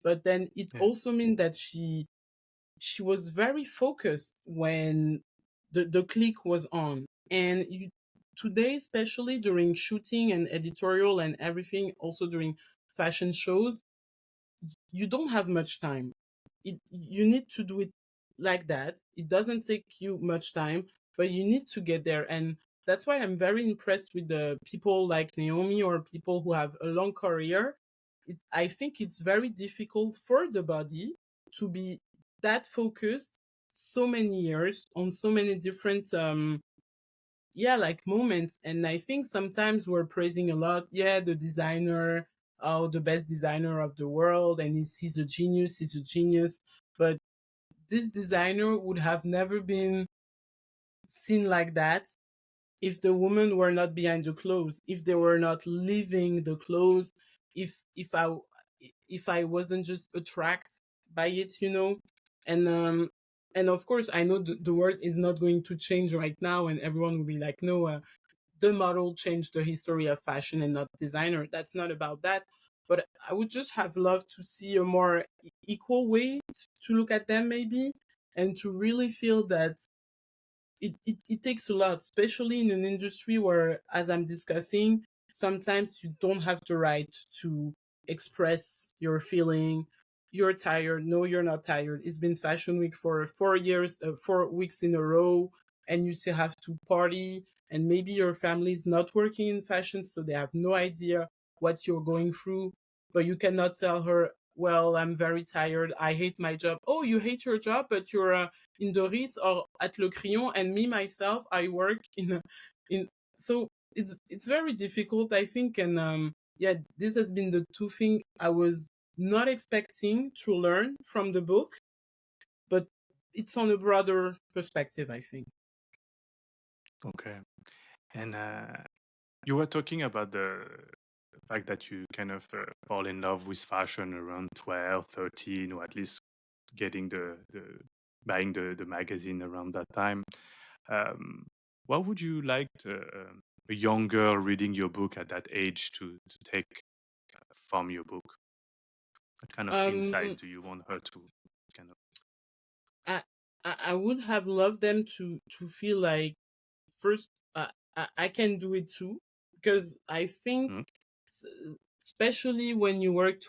But then it Yeah. also means that she was very focused when the click was on. And today, especially during shooting and editorial and everything, also during fashion shows, you don't have much time. You need to do it like that. It doesn't take you much time, but you need to get there. And that's why I'm very impressed with the people like Naomi or people who have a long career. I think it's very difficult for the body to be that focused so many years on so many different yeah, like moments. And I think sometimes we're praising a lot, yeah, the designer, oh, the best designer of the world, and he's a genius, he's a genius. But this designer would have never been seen like that if the women were not behind the clothes, if they were not living the clothes, if I wasn't just attracted by it, and of course I know the world is not going to change right now, and everyone will be like, no, the model changed the history of fashion and not designer. That's not about that. But I would just have loved to see a more equal way to look at them, maybe, and to really feel that it takes a lot, especially in an industry where, as I'm discussing, sometimes you don't have the right to express your feeling. You're tired. No, you're not tired. It's been Fashion Week for 4 years, 4 weeks in a row, and you still have to party. And maybe your family is not working in fashion, so they have no idea what you're going through. But you cannot tell her, well, I'm very tired. I hate my job. Oh, you hate your job, but you're in the Ritz or at Le Crayon, and me myself, I work in. So it's very difficult, I think, and yeah, this has been the two things I was not expecting to learn from the book, but it's on a broader perspective, I think. Okay. And you were talking about the fact that you kind of fall in love with fashion around 12, 13, or at least getting buying the magazine around that time. Um, what would you like to, a young girl reading your book at that age to take from your book? What kind of insights Um, do you want her to kind of? I I would have loved them to feel like first I can do it too, because I think Mm, s- especially when you work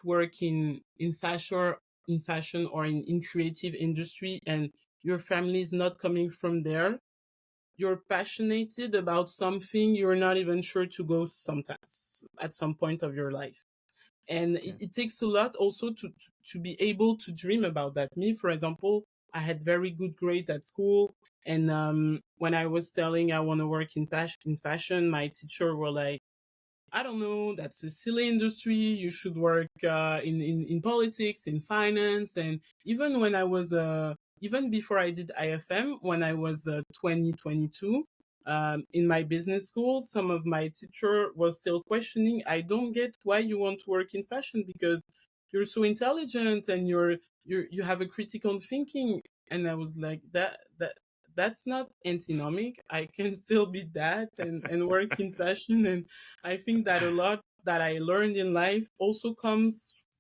in fashion or in creative industry, and your family is not coming from there, you're passionate about something, you're not even sure to go sometimes at some point of your life. And yeah. it takes a lot also to be able to dream about that. Me, for example, I had very good grades at school, and when I was telling I want to work in fashion, my teacher were like, I don't know, that's a silly industry. You should work in politics, in finance. And even when I was, even before I did IFM, when I was 2022, in my business school, some of my teacher was still questioning, I don't get why you want to work in fashion, because you're so intelligent and you have a critical thinking. And I was like, that's not antinomic. I can still be that and work in fashion. And I think that a lot that I learned in life also comes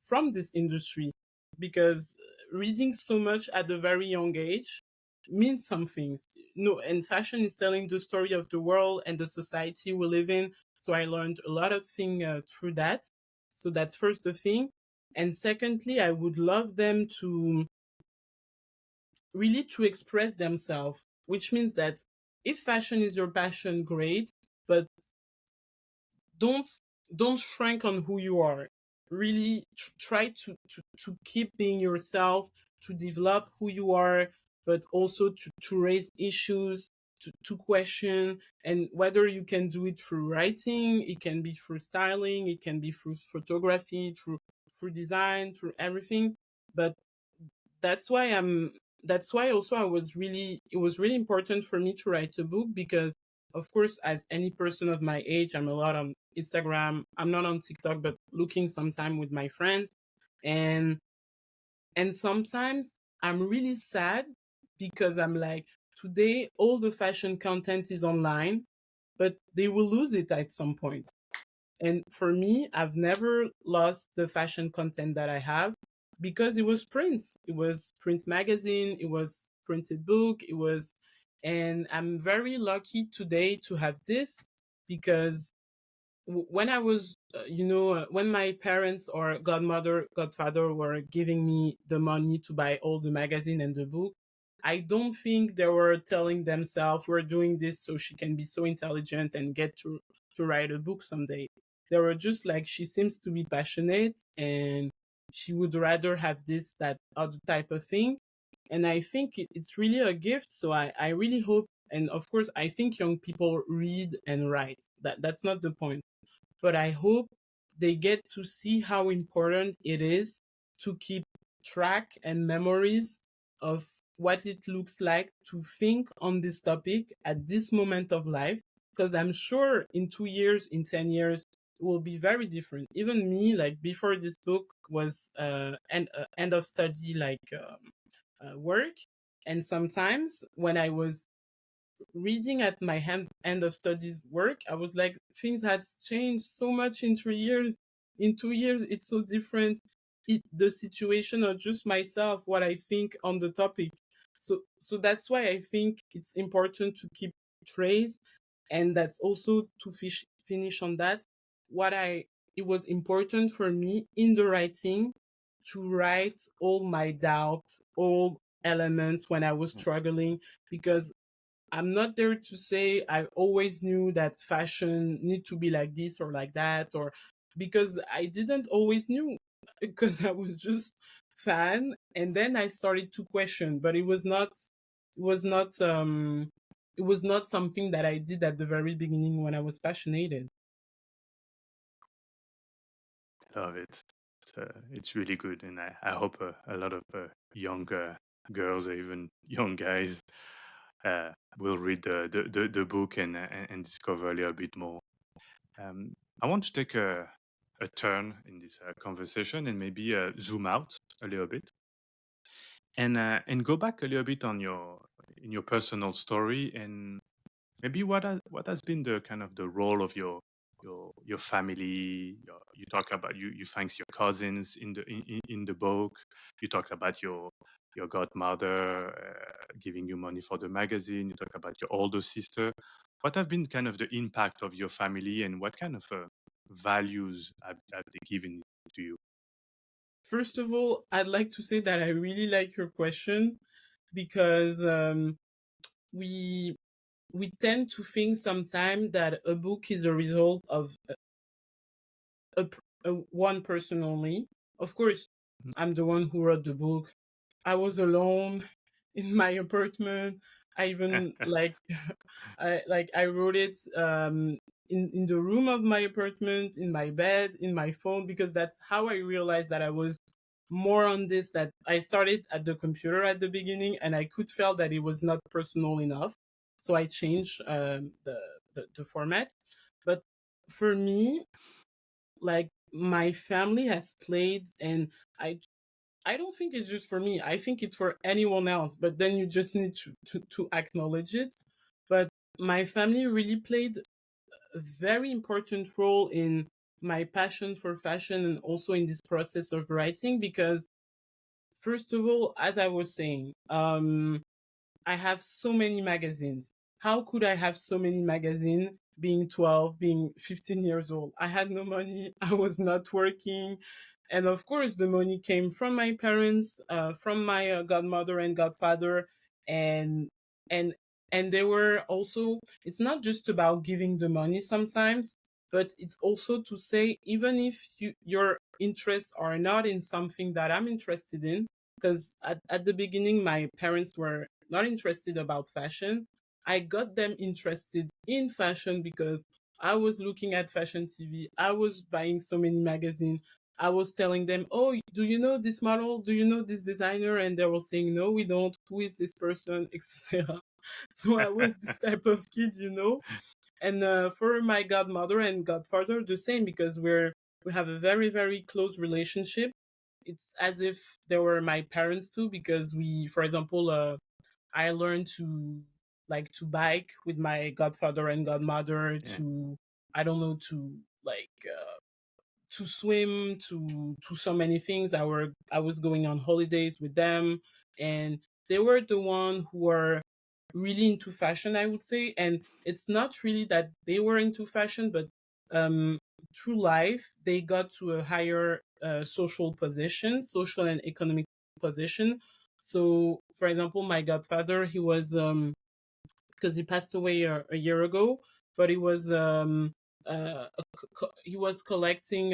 from this industry, because reading so much at a very young age means some things. No, and fashion is telling the story of the world and the society we live in. So I learned a lot of things through that. So that's first the thing. And secondly, I would love them to really to express themselves, which means that if fashion is your passion, great, but don't don't shrink on who you are. Really try to keep being yourself, to develop who you are, but also to raise issues, to question, and whether you can do it through writing, it can be through styling, it can be through photography, through design, through everything. But that's why I'm that's why also it was really important for me to write a book, because of course, as any person of my age, I'm a lot on Instagram. I'm not on TikTok, but looking sometime with my friends. And sometimes I'm really sad, because I'm like, today all the fashion content is online, but they will lose it at some point. And for me, I've never lost the fashion content that I have, because it was print. It was print magazine, it was printed book, and I'm very lucky today to have this, because when I was, when my parents or godmother, godfather were giving me the money to buy all the magazine and the book, I don't think they were telling themselves, we're doing this so she can be so intelligent and get to write a book someday. They were just like, she seems to be passionate and she would rather have this, that other type of thing. And I think it's really a gift. So I really hope, and of course, I think young people read and write. That's not the point, but I hope they get to see how important it is to keep track and memories of what it looks like to think on this topic at this moment of life. Because I'm sure in 2 years, in 10 years, it will be very different. Even me, like before this book was end of study, like work. And sometimes when I was reading at my end of studies work, I was like, things had changed so much in 3 years. In 2 years, it's so different. The situation, or just myself, what I think on the topic. So that's why I think it's important to keep trace, and that's also to finish on that. What I It was important for me in the writing to write all my doubts, all elements when I was struggling, because I'm not there to say I always knew that fashion need to be like this or like that, or because I didn't always knew, because I was just fan, and then I started to question, but it was not it was not something that I did at the very beginning when I was passionate. Love it. It's really good, and I hope a lot of young girls or even young guys uh, will read the book and discover a little bit more. I want to take a turn in this conversation and maybe zoom out a little bit and go back a little bit on your in your personal story and Maybe what has been the kind of the role of your family? You talk about you thanks your cousins in the book. You talked about your godmother giving you money for the magazine. You talk about your older sister. What have been kind of the impact of your family, and what kind of values have they given to you? First of all, I'd like to say that I really like your question because we we tend to think sometimes that a book is a result of a, one person only. Of course, I'm the one who wrote the book. I was alone in my apartment. I even I wrote it in the room of my apartment, in my bed, in my phone, because that's how I realized that I was more on this, that I started at the computer at the beginning and I could feel that it was not personal enough. So I changed the format. But for me, like, my family has played, and I don't think it's just for me. I think it's for anyone else, but then you just need to acknowledge it. But my family really played a very important role in my passion for fashion and also in this process of writing, because first of all, as I was saying, I have so many magazines. How could I have so many magazines being 12, being 15 years old? I had no money. I was not working. And of course, the money came from my parents, from my godmother and godfather. And, and, and they were also, it's not just about giving the money sometimes, but it's also to say, even if your interests are not in something that I'm interested in, because at the beginning, my parents were not interested about fashion. I got them interested in fashion because I was looking at fashion TV. I was buying so many magazines. I was telling them, "Oh, do you know this model? Do you know this designer?" And they were saying, "No, we don't. Who is this person?" etc. So I was this type of kid. And for my godmother and godfather, the same, because we have a very very close relationship. It's as if they were my parents too, because for example, I learned to bike with my godfather and godmother, Yeah. to I don't know, to swim, to so many things. I was going on holidays with them, and they were the one who were really into fashion, I would say. And it's not really that they were into fashion, but um through life they got to a higher social position, social and economic position. So for example, my godfather, he was because he passed away a year ago, but he was he was collecting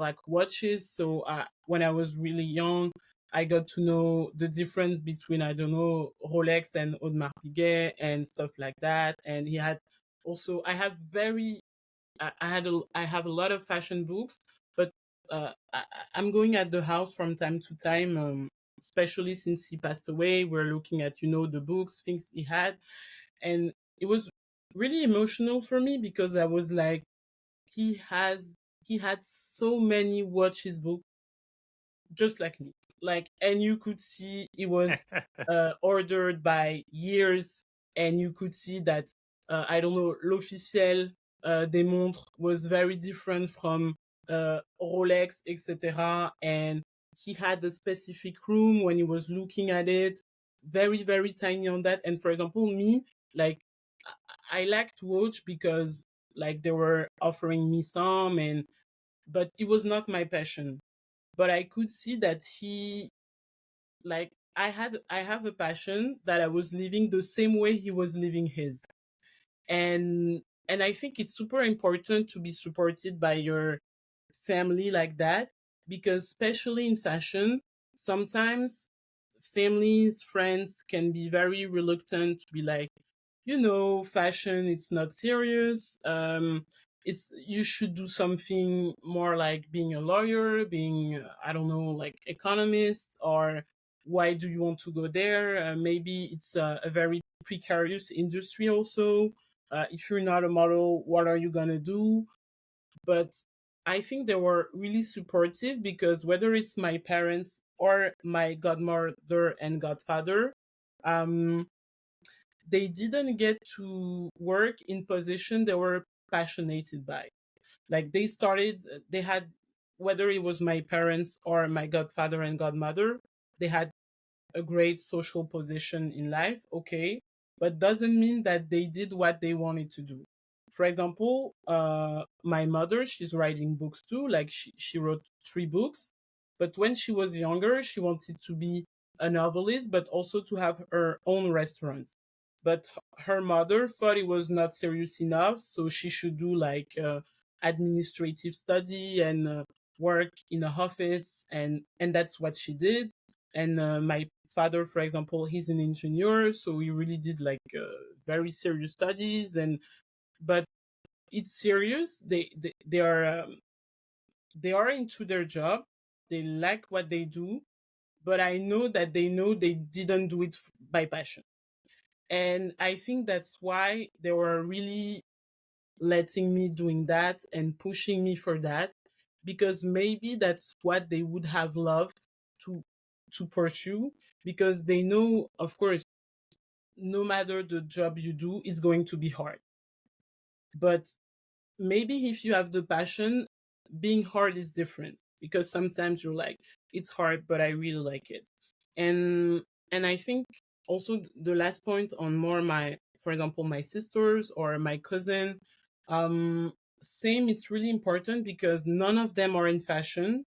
like watches. So when I was really young, I got to know the difference between, I don't know, Rolex and Audemars Piguet and stuff like that. And he had also, I have a lot of fashion books, but I'm going at the house from time to time, especially since he passed away. We're looking at, the books, things he had, and it was really emotional for me, because I was like, he has he had so many watches books, just like me. Like, and you could see it was ordered by years, and you could see that I don't know, l'officiel des montres was very different from Rolex, etc. And he had a specific room when he was looking at it, very very tiny on that. And for example, me, like, I liked watch because like they were offering me some, and but it was not my passion. But I could see that he, like, I have a passion that I was living the same way he was living his. And I think it's super important to be supported by your family like that, because especially in fashion, sometimes families, friends can be very reluctant to be like, fashion, it's not serious. It's You should do something more like being a lawyer, being I don't know, like economist, or why do you want to go there? Maybe it's a very precarious industry also. If you're not a model, what are you gonna do? But I think they were really supportive, because whether it's my parents or my godmother and godfather, um, they didn't get to work in position they were passionate by. Like they had, whether it was my parents or my godfather and godmother, they had a great social position in life, okay, but doesn't mean that they did what they wanted to do. For example, my mother, she's writing books too. Like she wrote 3 books, but when she was younger, she wanted to be a novelist, but also to have her own restaurant. But her mother thought it was not serious enough, so she should do like administrative study and work in a office, and that's what she did. And my father, for example, he's an engineer, so he really did like very serious studies. And but it's serious. They are into their job. They like what they do, but I know that they know they didn't do it by passion. And I think that's why they were really letting me doing that and pushing me for that, because maybe that's what they would have loved to pursue, because they know, of course, no matter the job you do, it's going to be hard. But maybe if you have the passion, being hard is different, because sometimes you're like, it's hard, but I really like it. And I think also the last point on more my, for example, my sisters or my cousin, um, same, it's really important because none of them are in fashion,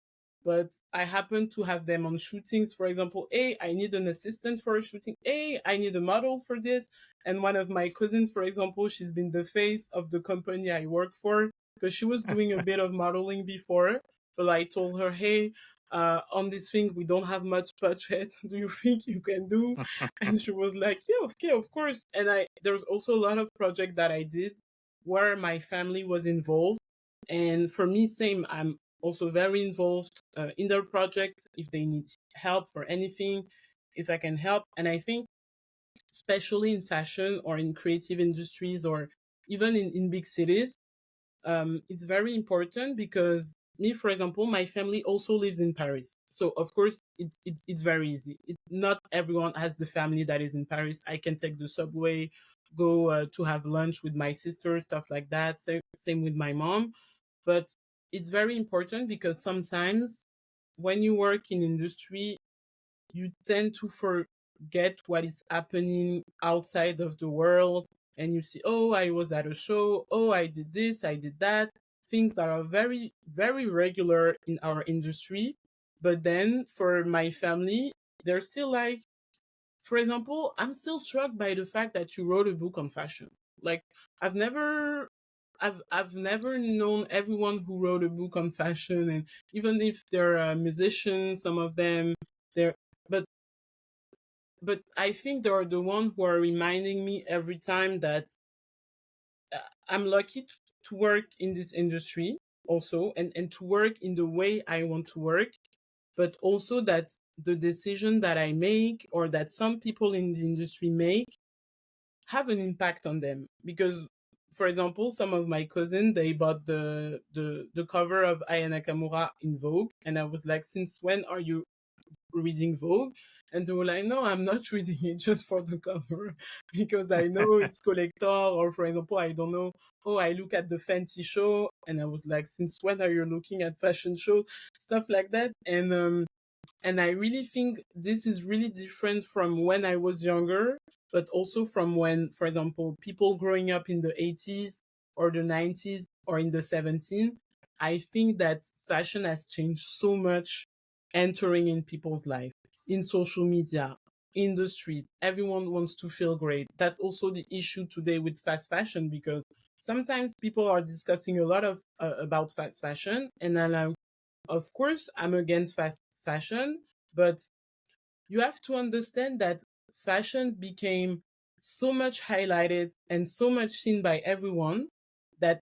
but I happen to have them on shootings. For example, hey, I need an assistant for a shooting. Hey, I need a model for this. And one of my cousins, for example, she's been the face of the company I work for because she was doing a bit of modeling before. But I told her, hey, on this thing, we don't have much budget. Do you think you can do? And she was like, yeah, okay, of course. And there's also a lot of project that I did where my family was involved. And for me, same, I'm also very involved in their project if they need help for anything, if I can help. And I think, especially in fashion or in creative industries or even in big cities, it's very important because me, for example, my family also lives in Paris. So of course, it's very easy. Not everyone has the family that is in Paris. I can take the subway, go to have lunch with my sister, stuff like that. Same with my mom. But it's very important because sometimes when you work in industry, you tend to forget what is happening outside of the world, and you see, oh, I was at a show, oh, I did this, I did that, things that are very very regular in our industry. But then for my family, they're still like, for example, I'm still struck by the fact that you wrote a book on fashion. Like, i've never I've never known everyone who wrote a book on fashion, and even if they're musicians, some of them, they're but I think they are the ones who are reminding me every time that I'm lucky to work in this industry also, and to work in the way I want to work, but also that the decision that I make or that some people in the industry make have an impact on them. Because, for example, some of my cousins, they bought the cover of Aya Nakamura in Vogue, and I was like, since when are you reading Vogue? And they were like, no, I'm not reading it just for the cover because I know it's collector. Or, for example, I don't know, oh, I look at the Fenty show. And I was like, since when are you looking at fashion show? Stuff like that. And I really think this is really different from when I was younger, but also from when, for example, people growing up in the 80s or the 90s or in the 70s. I think that fashion has changed so much entering in people's life, in social media, in the street. Everyone wants to feel great. That's also the issue today with fast fashion, because sometimes people are discussing a lot of about fast fashion, and I'm, of course, I'm against fast fashion, but you have to understand that fashion became so much highlighted and so much seen by everyone that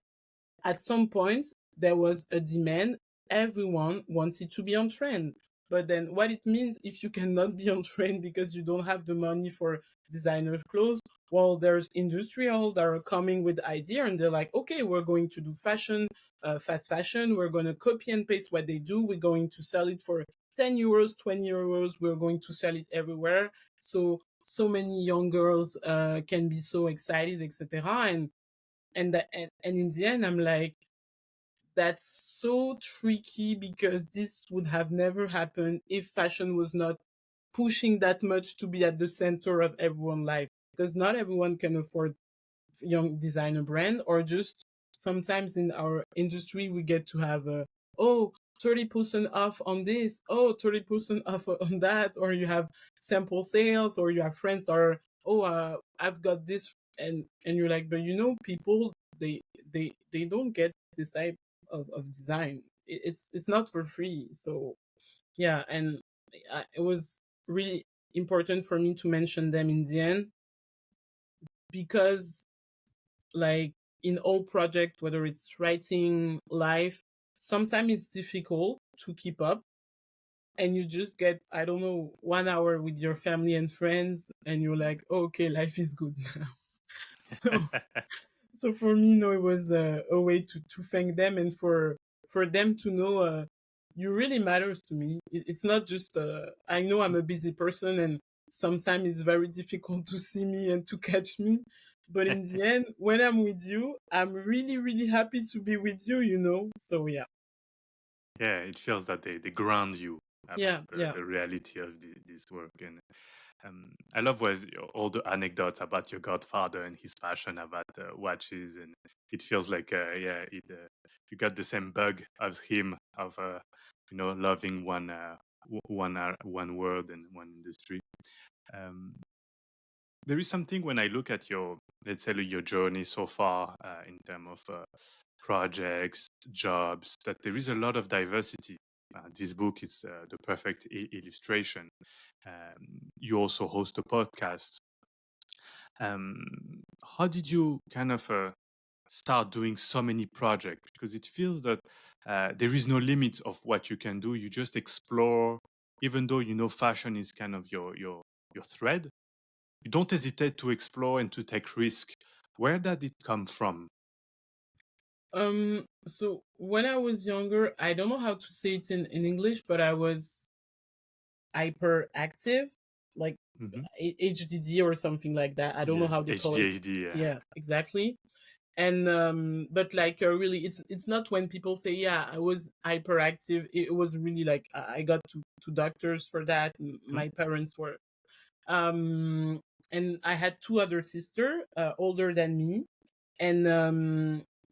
at some point there was a demand. Everyone wanted to be on trend. But then what it means if you cannot be on trend because you don't have the money for designer clothes? Well, there's industrial that are coming with idea, and they're like, okay, we're going to do fashion, fast fashion. We're going to copy and paste what they do. We're going to sell it for 10 euros, 20 euros. We're going to sell it everywhere. So so many young girls can be so excited, etc. And in the end, I'm like, that's so tricky because this would have never happened if fashion was not pushing that much to be at the center of everyone's life. Because not everyone can afford young designer brand, or just sometimes in our industry we get to have a, oh, 30% off on this, oh, 30% off on that, or you have sample sales, or you have friends that are, oh, I've got this, and you're like, but people, they don't get this type of design. It's not for free. So yeah, and it was really important for me to mention them in the end, because like in all project, whether it's writing, life, sometimes it's difficult to keep up, and you just get, I don't know, 1 hour with your family and friends, and you're like, oh, okay, life is good now. So so for me, it was a way to thank them, and for them to know, you really matters to me. It's not just, I know I'm a busy person, and sometimes it's very difficult to see me and to catch me, but in the end, when I'm with you, I'm really really happy to be with you. So yeah. Yeah, it feels that they ground you about Yeah, yeah. the reality of this work. And I love all the anecdotes about your godfather and his passion about watches. And it feels like, you got the same bug as him of, loving one word and one industry. Um, there is something when I look at let's say, your journey so far in terms of projects, jobs, that there is a lot of diversity. This book is the perfect illustration. You also host a podcast. How did you kind of start doing so many projects? Because it feels that there is no limit of what you can do. You just explore, even though fashion is kind of your thread. You don't hesitate to explore and to take risk. Where did it come from? So when I was younger, I don't know how to say it in English, but I was hyperactive, like Hmm. HDD or something like that. I don't know Yeah, how they call it. HDHD. Yeah. Yeah, exactly. And but like, really, it's not when people say, yeah, I was hyperactive. It was really like, I got to doctors for that. Hmm? My parents were, um and I had two other sisters, older than me, and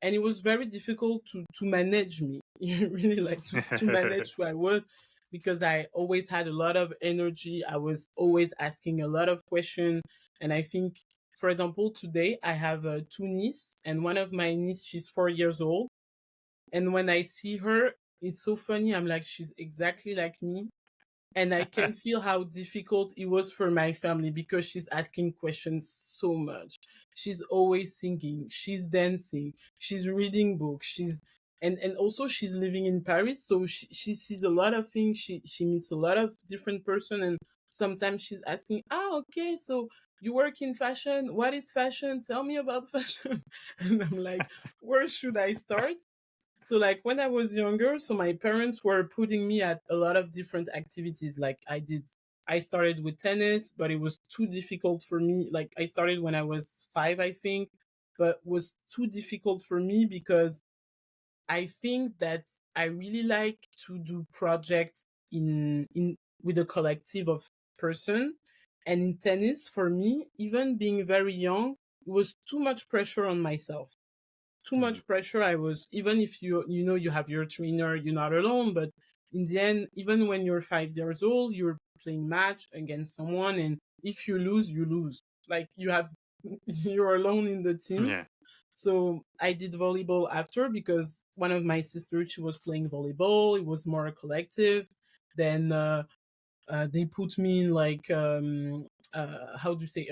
it was very difficult to manage me. Really, like, to manage who I was, because I always had a lot of energy. I was always asking a lot of questions. And I think, for example, today I have two nieces, and one of my niece, she's 4 years old, and when I see her, it's so funny. I'm like, she's exactly like me, and I can feel how difficult it was for my family, because she's asking questions so much. She's always singing, she's dancing, she's reading books, and also she's living in Paris, so she sees a lot of things. She meets a lot of different person, and sometimes she's asking, okay, so you work in fashion. What is fashion? Tell me about fashion. And I'm like, where should I start? So like when I was younger, so my parents were putting me at a lot of different activities. Like I started with tennis, but it was too difficult for me. Like I started when I was 5, I think, but was too difficult for me, because I think that I really like to do projects in with a collective of person. And in tennis, for me, even being very young, it was too much pressure on myself. Too Mhm. much pressure. I was, even if you have your trainer, you're not alone, but in the end, even when you're 5 years old, you're playing match against someone, and if you lose, you lose. Like you have, you're alone in the team. Yeah. So I did volleyball after, because one of my sisters, she was playing volleyball. It was more collective. Then they put me in like, how do you say,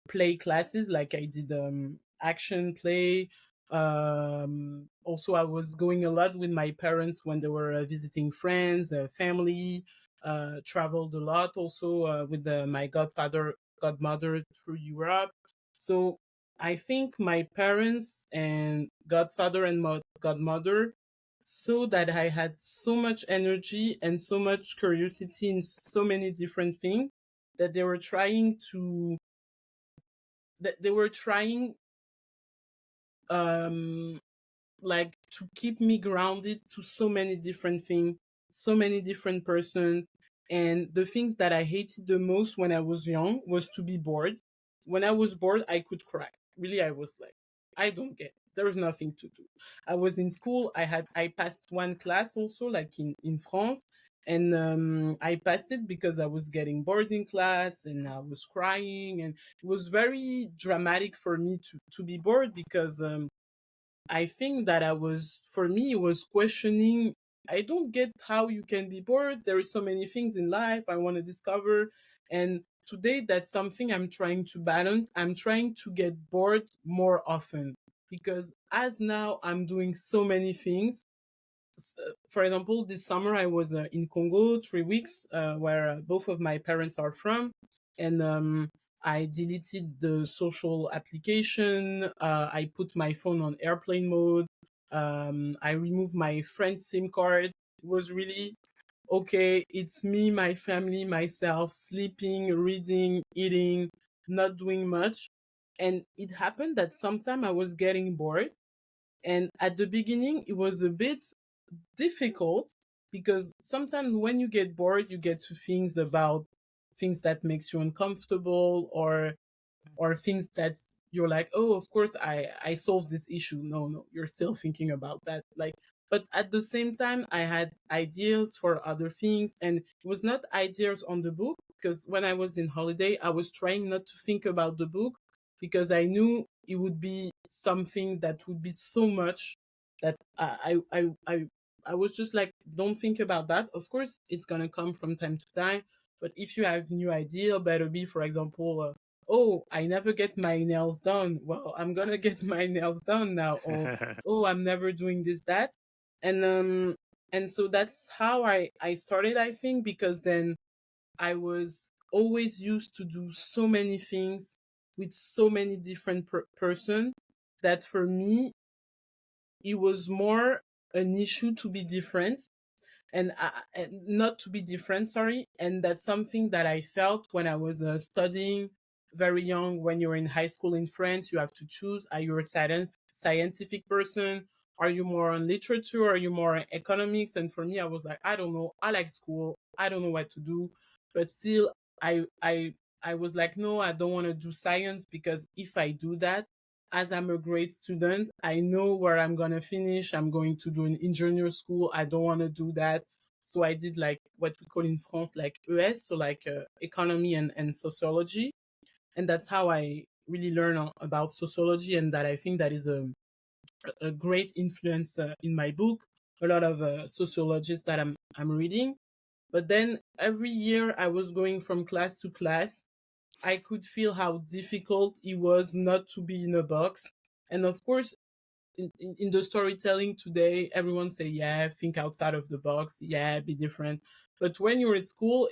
play classes, like I did action play. Also, I was going a lot with my parents when they were visiting friends, family. Traveled a lot also with my godmother through Europe. So I think my parents and godfather and godmother saw that I had so much energy and so much curiosity in so many different things, that they were trying to that they were trying um like to keep me grounded to so many different things, so many different persons. And the things that I hated the most when I was young was to be bored. When I was bored, I could cry. Really, I was like, I don't get it. There was nothing to do. I was in school. I passed one class also, like in France, and I passed it because I was getting bored in class and I was crying, and it was very dramatic for me to be bored because I think that for me, it was questioning. I don't get how you can be bored. There are so many things in life I want to discover. And today, that's something I'm trying to balance. I'm trying to get bored more often because as now I'm doing so many things. For example, this summer I was in Congo 3 weeks, where both of my parents are from, and I deleted the social application. I put my phone on airplane mode. I removed my friend's SIM card. It was really okay. It's me, my family, myself, sleeping, reading, eating, not doing much. And it happened that sometime I was getting bored. And at the beginning, it was a bit difficult because sometimes when you get bored, you get to things about things that makes you uncomfortable, or things that you're like, oh, of course I solved this issue. No, no, you're still thinking about that. Like, but at the same time, I had ideas for other things, and it was not ideas on the book because when I was in holiday, I was trying not to think about the book because I knew it would be something that would be so much that I was just like, don't think about that. Of course, it's gonna come from time to time, but if you have new idea, better be, for example, oh, I never get my nails done. Well, I'm gonna get my nails done now. Or, oh, I'm never doing this, that. And so that's how I started, I think, because then I was always used to do so many things with so many different person that for me it was more an issue to be different and not to be different, sorry. And that's something that I felt when I was studying very young. When you're in high school in France, you have to choose: are you a scientific person, are you more on literature, are you more on economics? And for me, I was like, I don't know, I like school, I don't know what to do. But still, I was like, no, I don't want to do science, because if I do that, as I'm a great student, I know where I'm going to finish. I'm going to do an engineer school. I don't want to do that. So I did like what we call in France, like ES, so like economy and sociology. And that's how I really learn about sociology. And that I think that is a great influence in my book. A lot of sociologists that I'm reading. But then every year I was going from class to class, I could feel how difficult it was not to be in a box. And of course, in the storytelling today, everyone say, yeah, think outside of the box. Yeah, be different. But when you're at school,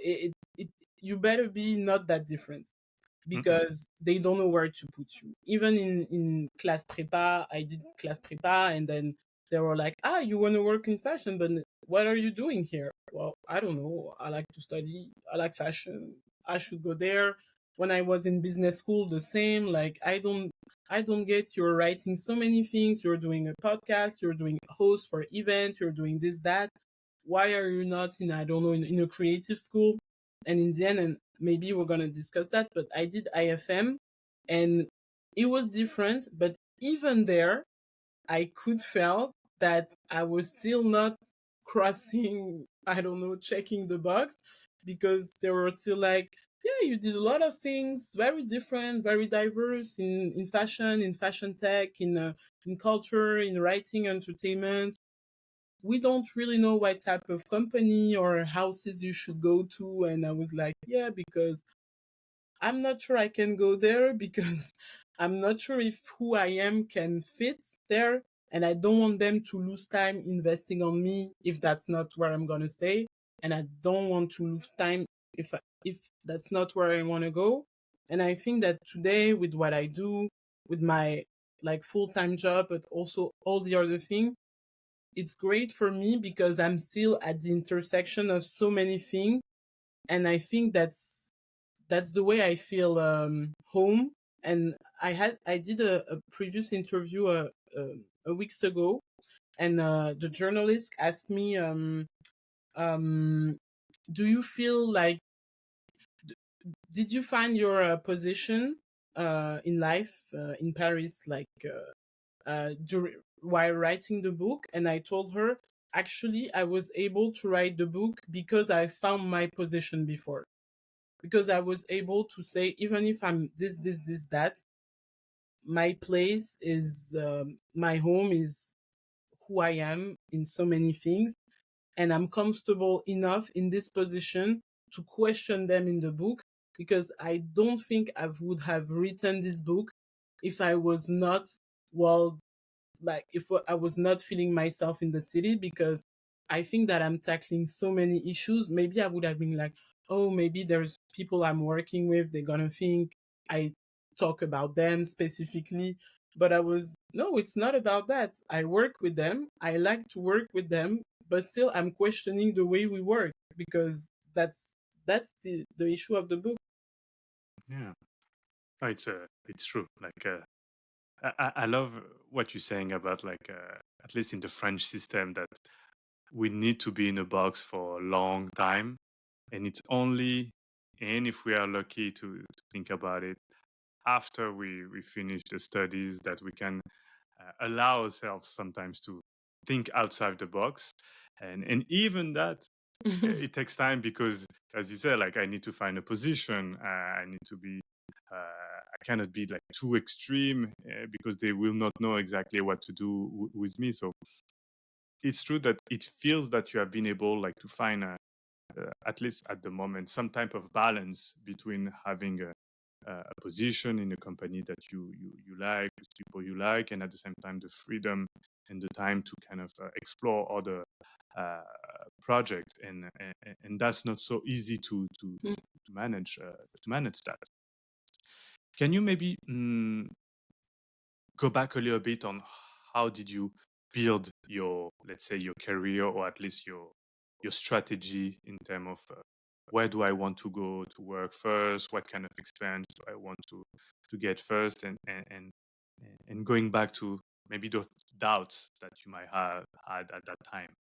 you better be not that different Mm-mm. because they don't know where to put you. Even in class prepa, I did class prepa, and then they were like, ah, you want to work in fashion, but what are you doing here? Well, I don't know. I like to study. I like fashion. I should go there. When I was in business school, the same. Like, I don't get, you're writing so many things. You're doing a podcast. You're doing a host for events. You're doing this, that. Why are you not in, I don't know, in a creative school? And in the end, and maybe we're going to discuss that, but I did IFM, and it was different. But even there, I could feel that I was still not crossing, I don't know, checking the box, because they were still like, yeah, you did a lot of things, very different, very diverse in fashion tech, in culture, in writing, entertainment. We don't really know what type of company or houses you should go to. And I was like, yeah, because I'm not sure I can go there because I'm not sure if who I am can fit there. And I don't want them to lose time investing on me if that's not where I'm going to stay. And I don't want to lose time if that's not where I want to go. And I think that today, with what I do, with my like full-time job, but also all the other things, it's great for me because I'm still at the intersection of so many things. And I think that's the way I feel home. And I did a previous interview a weeks ago, and the journalist asked me, um, "Do you feel like did you find your position in life in Paris while writing the book?" And I told her, actually, I was able to write the book because I found my position before. Because I was able to say, even if I'm this, that, my place is my home is who I am in so many things. And I'm comfortable enough in this position to question them in the book, because I don't think I would have written this book if I was not, well, like if I was not feeling myself in the city, because I think that I'm tackling so many issues. Maybe I would have been like, oh, maybe there's people I'm working with, they're gonna think I talk about them specifically. But I was, no, it's not about that. I work with them. I like to work with them, but still I'm questioning the way we work, because that's the issue of the book. Yeah. Oh, it's true. Like I love what you're saying about like at least in the French system that we need to be in a box for a long time, and it's only, and if we are lucky to think about it, after we finish the studies, that we can allow ourselves sometimes to think outside the box, and even that it takes time because, as you said, like I need to find a position, I need to be I cannot be like too extreme because they will not know exactly what to do with me. So it's true that it feels that you have been able like to find at least at the moment some type of balance between having a position in a company that you like, with people you like, and at the same time the freedom and the time to kind of explore other uh, projects, and that's not so easy to manage that. Can you maybe go back a little bit on how did you build your, let's say, your career, or at least your strategy in terms of where do I want to go to work first, what kind of experience do I want to get first, and going back to maybe those doubts that you might have had at that time.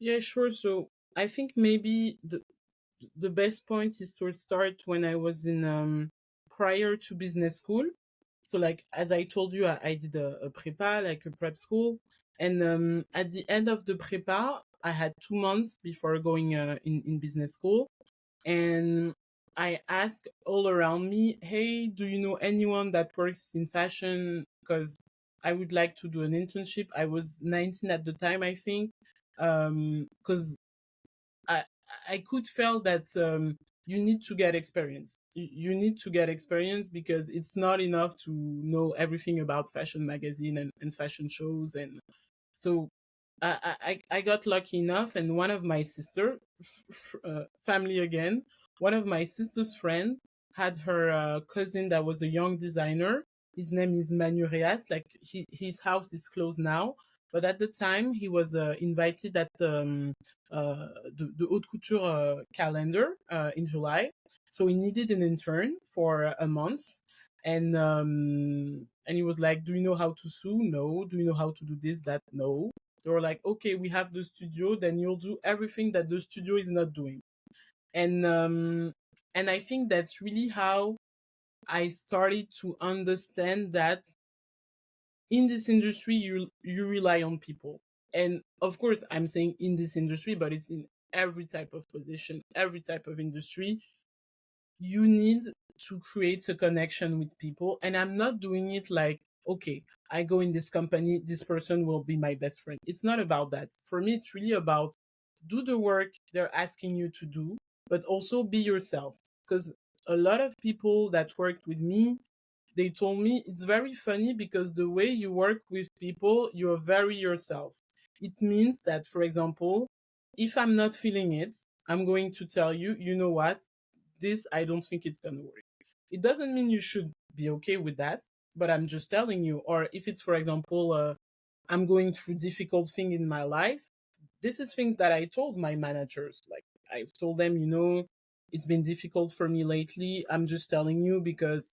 Yeah, sure. So I think maybe the best point is to start when I was in prior to business school. So like as I told you, I did a prepa, like a prep school, and at the end of the prepa, I had 2 months before going in business school, and I asked all around me, hey, do you know anyone that works in fashion? Because I would like to do an internship. I was 19 at the time, I think, because I I could feel that you need to get experience. You need to get experience because it's not enough to know everything about fashion magazine and fashion shows. And so I got lucky enough, and one of my sister family again, one of my sister's friend had her cousin that was a young designer. His name is Manu Reas. Like his house is closed now, but at the time he was invited at the haute couture calendar in July. So he needed an intern for a month, and he was like, "Do you know how to sew? No. Do you know how to do this? That? No." They were like, "Okay, we have the studio. Then you'll do everything that the studio is not doing." And I think that's really how I started to understand that in this industry you rely on people. And of course I'm saying in this industry, but it's in every type of position, every type of industry. You need to create a connection with people, and I'm not doing it like, okay, I go in this company, this person will be my best friend. It's not about that. For me, it's really about do the work they're asking you to do, but also be yourself. Because a lot of people that worked with me, they told me it's very funny because the way you work with people, you're very yourself. It means that, for example, if I'm not feeling it, I'm going to tell you, you know what, this, I don't think it's going to work. It doesn't mean you should be okay with that, but I'm just telling you. Or if it's, for example, I'm going through difficult thing in my life, this is things that I told my managers. Like I've told them, it's been difficult for me lately. I'm just telling you because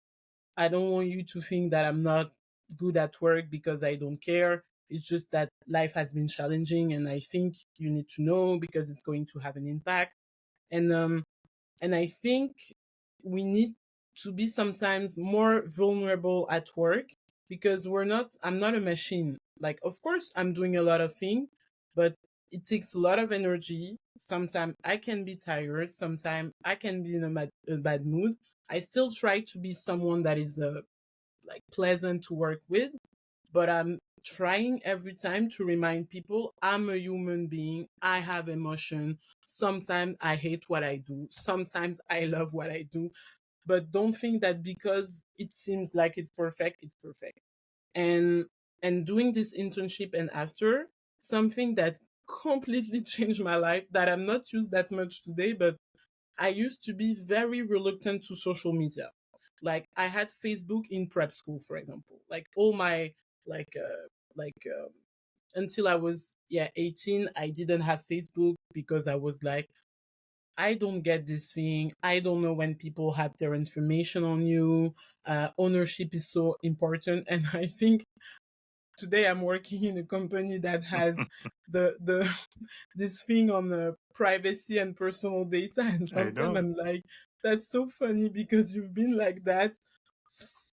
I don't want you to think that I'm not good at work because I don't care. It's just that life has been challenging, and I think you need to know because it's going to have an impact. And and I think we need to be sometimes more vulnerable at work because we're not. I'm not a machine. Like, of course, I'm doing a lot of things, but it takes a lot of energy. Sometimes I can be tired. Sometimes I can be in a bad mood. I still try to be someone that is like pleasant to work with, but I'm trying every time to remind people I'm a human being. I have emotion. Sometimes I hate what I do. Sometimes I love what I do. But don't think that because it seems like it's perfect, it's perfect. And doing this internship and after, something that completely changed my life that I'm not used that much today, but I used to be very reluctant to social media. Like I had Facebook in prep school, for example. Like all my like like until I was 18, I didn't have Facebook because I was like, I don't get this thing. I don't know when people have their information on you. Ownership is so important, and I think today I'm working in a company that has the this thing on privacy and personal data, and I sometimes know. I'm like, that's so funny because you've been like that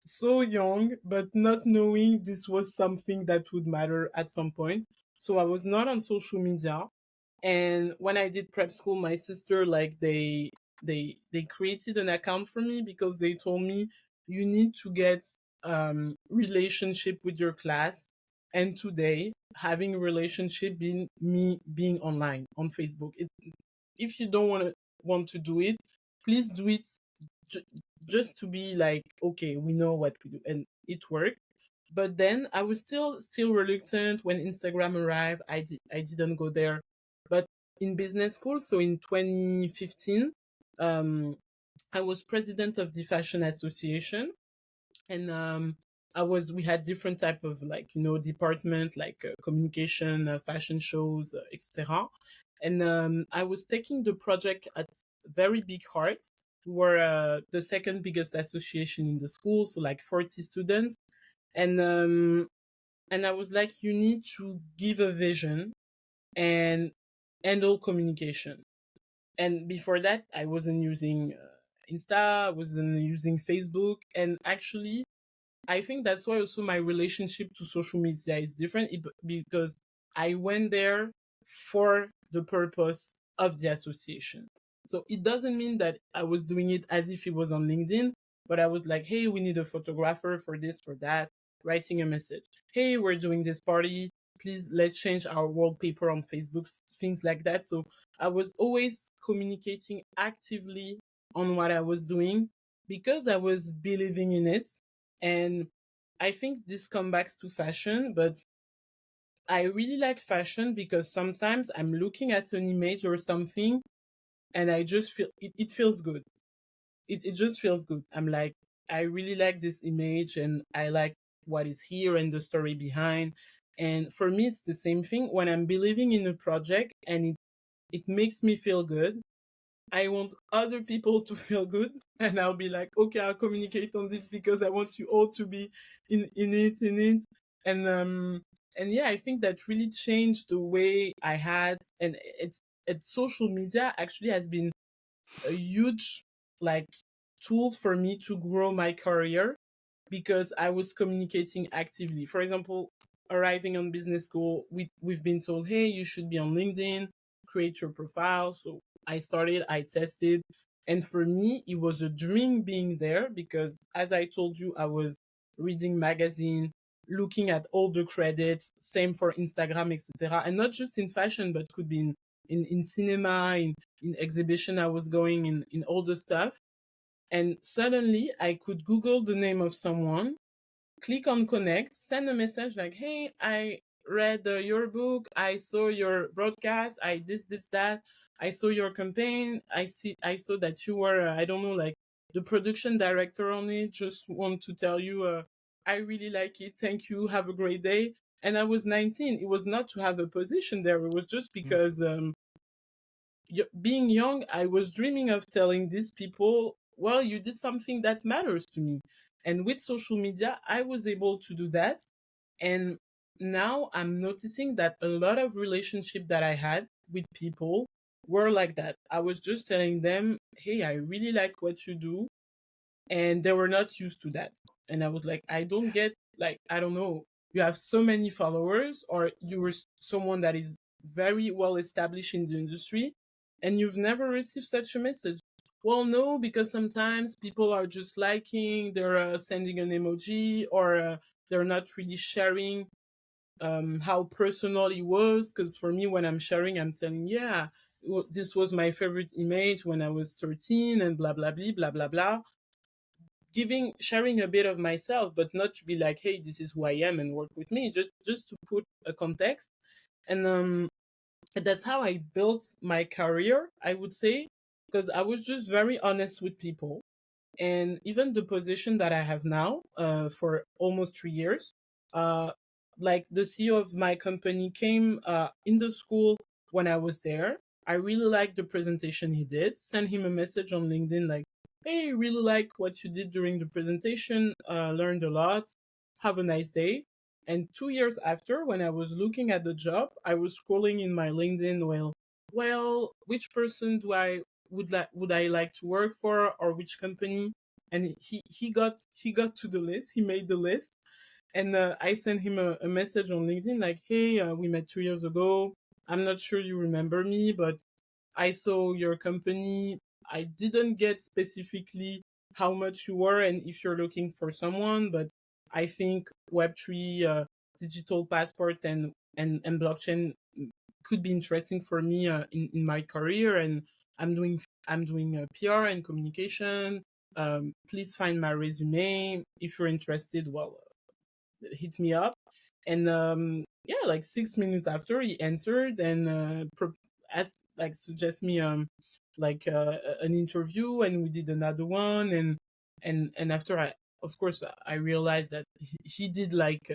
so young, but not knowing this was something that would matter at some point. So I was not on social media, and when I did prep school, my sister like they created an account for me because they told me you need to get relationship with your class. And today having a relationship being me being online on Facebook, if you don't want to do it, please do it ju- just to be like, okay, we know what we do, and it worked. But then I was still reluctant when Instagram arrived. I didn't go there. But in business school, so in 2015, um, I was president of the Fashion Association, and we had different type of like department like communication, fashion shows, etc. And I was taking the project at very big heart. We were the second biggest association in the school, so like 40 students. And I was like, you need to give a vision and handle communication. And before that, I wasn't using Insta, I wasn't using Facebook, and actually I think that's why also my relationship to social media is different because I went there for the purpose of the association. So it doesn't mean that I was doing it as if it was on LinkedIn, but I was like, hey, we need a photographer for this, for that, writing a message. Hey, we're doing this party. Please let's change our wallpaper on Facebook, things like that. So I was always communicating actively on what I was doing because I was believing in it. And I think this comes back to fashion, but I really like fashion because sometimes I'm looking at an image or something and I just feel it feels good. It just feels good. I'm like, I really like this image and I like what is here and the story behind. And for me, it's the same thing when I'm believing in a project and it makes me feel good. I want other people to feel good, and I'll be like, okay, I'll communicate on this because I want you all to be in it, and yeah, I think that really changed the way I had, and it's social media actually has been a huge like tool for me to grow my career because I was communicating actively. For example, arriving on business school, we've been told, hey, you should be on LinkedIn, create your profile. So I started, I tested. And for me, it was a dream being there because as I told you, I was reading magazine, looking at all the credits, same for Instagram, etc. And not just in fashion, but could be in cinema, in exhibition I was going in all the stuff. And suddenly I could Google the name of someone, click on connect, send a message like, hey, I read your book, I saw your broadcast, I this that, I saw your campaign, I saw that you were I don't know, like the production director on it. Just want to tell you I really like it, thank you, have a great day. And I was 19. It was not to have a position there, it was just Mm. because being young, I was dreaming of telling these people, well, you did something that matters to me. And with social media, I was able to do that. And now I'm noticing that a lot of relationship that I had with people were like that. I was just telling them, hey, I really like what you do, and they were not used to that. And I was like, I don't get, like, I don't know, you have so many followers, or you were someone that is very well established in the industry, and you've never received such a message. Well, no, because sometimes people are just liking, they're sending an emoji, or they're not really sharing how personal it was. Because for me, when I'm sharing, I'm telling, yeah, this was my favorite image when I was 13, and blah blah blah blah blah blah, giving, sharing a bit of myself, but not to be like, hey, this is who I am and work with me, just to put a context. And that's how I built my career, I would say, because I was just very honest with people. And even the position that I have now, for almost 3 years, uh, like the CEO of my company came in the school when I was there. I really liked the presentation he did. Send him a message on LinkedIn like, "Hey, really like what you did during the presentation. Learned a lot. Have a nice day." And 2 years after, when I was looking at the job, I was scrolling in my LinkedIn. Well, which person do I would I like to work for, or which company? And he got to the list. He made the list, and I sent him a message on LinkedIn like, "Hey, we met 2 years ago. I'm not sure you remember me, but I saw your company. I didn't get specifically how much you were and if you're looking for someone, but I think Web3, digital passport, and blockchain could be interesting for me in my career. And I'm doing PR and communication. Please find my resume if you're interested. Well, hit me up." And yeah, like 6 minutes after, he answered and asked, like, suggest me like an interview, and we did another one. And after, I, of course, I realized that he did like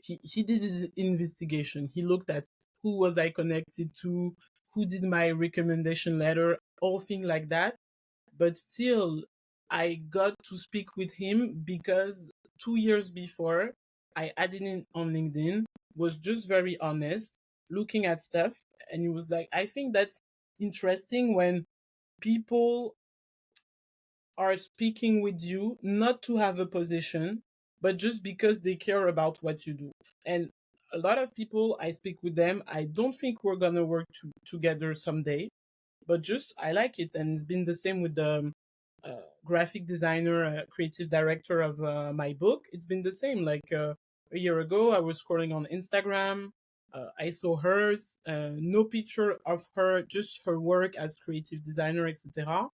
he did his investigation. He looked at who was I connected to, who did my recommendation letter, all things like that. But still, I got to speak with him because 2 years before, I added him on LinkedIn, was just very honest, looking at stuff, and he was like, I think that's interesting when people are speaking with you not to have a position, but just because they care about what you do. And a lot of people, I speak with them, I don't think we're gonna work together someday, but just I like it. And it's been the same with the graphic designer, creative director of my book. It's been the same. Like a year ago, I was scrolling on Instagram. I saw hers, no picture of her, just her work as creative designer, etc.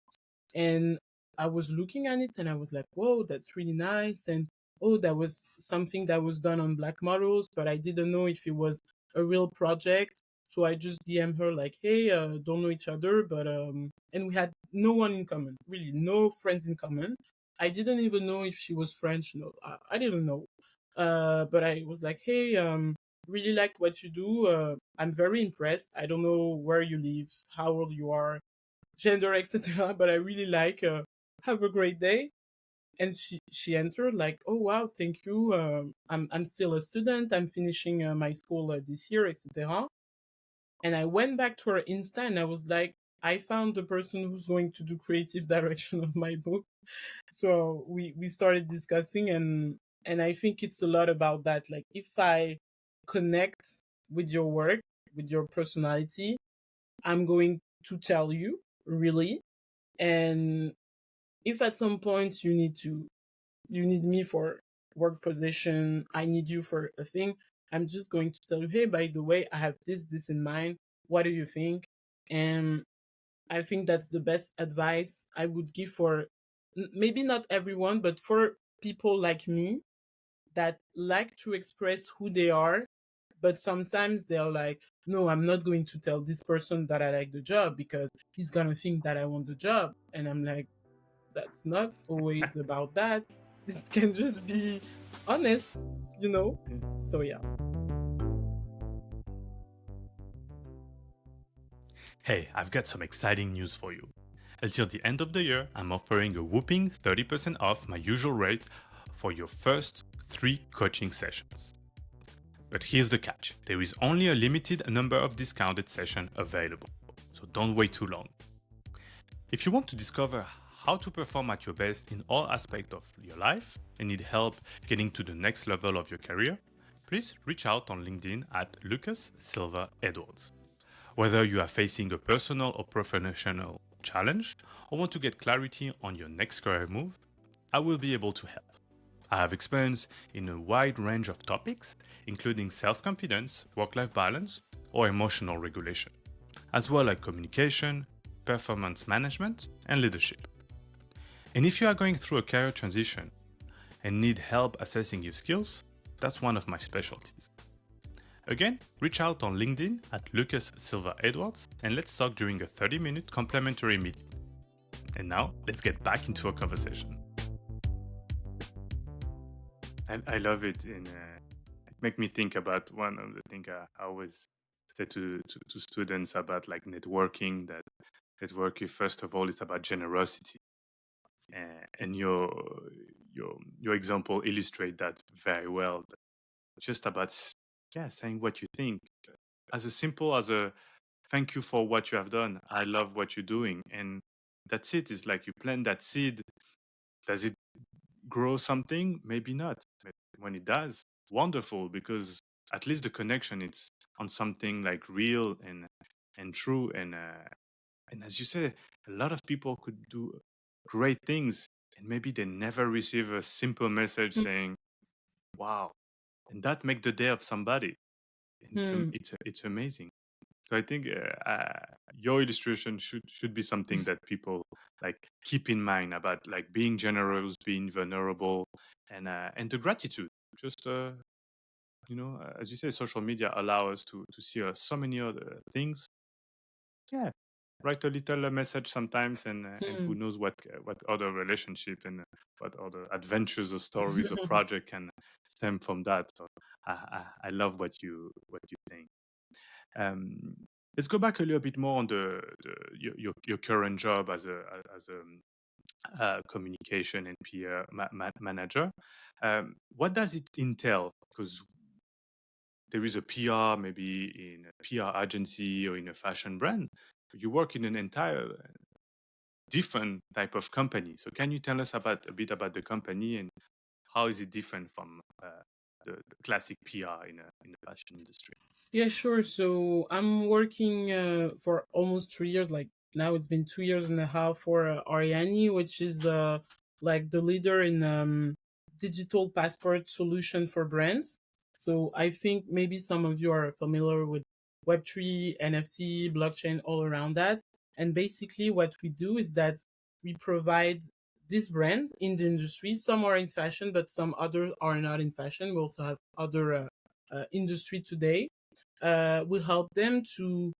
And I was looking at it and I was like, whoa, that's really nice. And oh, that was something that was done on black models, but I didn't know if it was a real project. So I just DM her like, hey, don't know each other, but and we had no one in common, really no friends in common. I didn't even know if she was French. No, I didn't know. But I was like, hey, really like what you do. I'm very impressed. I don't know where you live, how old you are, gender, etc. But I really like. Have a great day. And she answered like, "Oh wow, thank you. I'm still a student. I'm finishing my school this year, etc." And I went back to her Insta and I was like, I found the person who's going to do creative direction of my book. So we started discussing, and I think it's a lot about that. Like, if I connect with your work, with your personality, I'm going to tell you, really. And if at some point you need me for work position, I need you for a thing, I'm just going to tell you, hey, by the way, I have this in mind. What do you think? And I think that's the best advice I would give for maybe not everyone, but for people like me that like to express who they are, but sometimes they're like, no, I'm not going to tell this person that I like the job because he's gonna think that I want the job. And I'm like, that's not always about that. It can just be honest, you know? So yeah. Hey, I've got some exciting news for you. Until the end of the year, I'm offering a whopping 30% off my usual rate for your first 3 coaching sessions. But here's the catch, there is only a limited number of discounted sessions available, so don't wait too long. If you want to discover how to perform at your best in all aspects of your life and need help getting to the next level of your career, please reach out on LinkedIn at Lucas Silva Edwards. Whether you are facing a personal or professional challenge or want to get clarity on your next career move, I will be able to help. I have experience in a wide range of topics, including self-confidence, work-life balance, or emotional regulation, as well as communication, performance management, and leadership. And if you are going through a career transition and need help assessing your skills, that's one of my specialties. Again, reach out on LinkedIn at Lucas Silva Edwards and let's talk during a 30-minute complimentary meeting. And now, let's get back into our conversation. I love it. It make me think about one of the things I always say to students about like networking, that networking, first of all, it's about generosity. And your example illustrate that very well. Just about saying what you think, as simple as a thank you for what you have done. I love what you're doing, and that's it. It's like you plant that seed. Does it grow something? Maybe not. But when it does, wonderful, because at least the connection it's on something like real and true. And as you say, a lot of people could do great things, and maybe they never receive a simple message saying, "Wow," and that make the day of somebody. And Hmm. it's amazing. So I think your illustration should be something that people like keep in mind about like being generous, being vulnerable, and the gratitude. Just as you say, social media allow us to see so many other things. Yeah, write a little message sometimes, and Hmm. who knows what other relationship and what other adventures or stories or project can stem from that. So I love what you think. Um, let's go back a little bit more on your current job as a communication and PR manager. What does it entail? Because there is a PR, maybe in a PR agency or in a fashion brand. You work in an entire different type of company. So can you tell us a bit about the company and how is it different from the classic PR in the fashion industry? Yeah, sure. So I'm working for almost 3 years. Like now, it's been 2 years and a half for Ariani, which is like the leader in digital passport solution for brands. So I think maybe some of you are familiar with Web3, NFT, blockchain, all around that. And basically, what we do is that we provide these brands in the industry. Some are in fashion, but some others are not in fashion. We also have other industry today. We help them to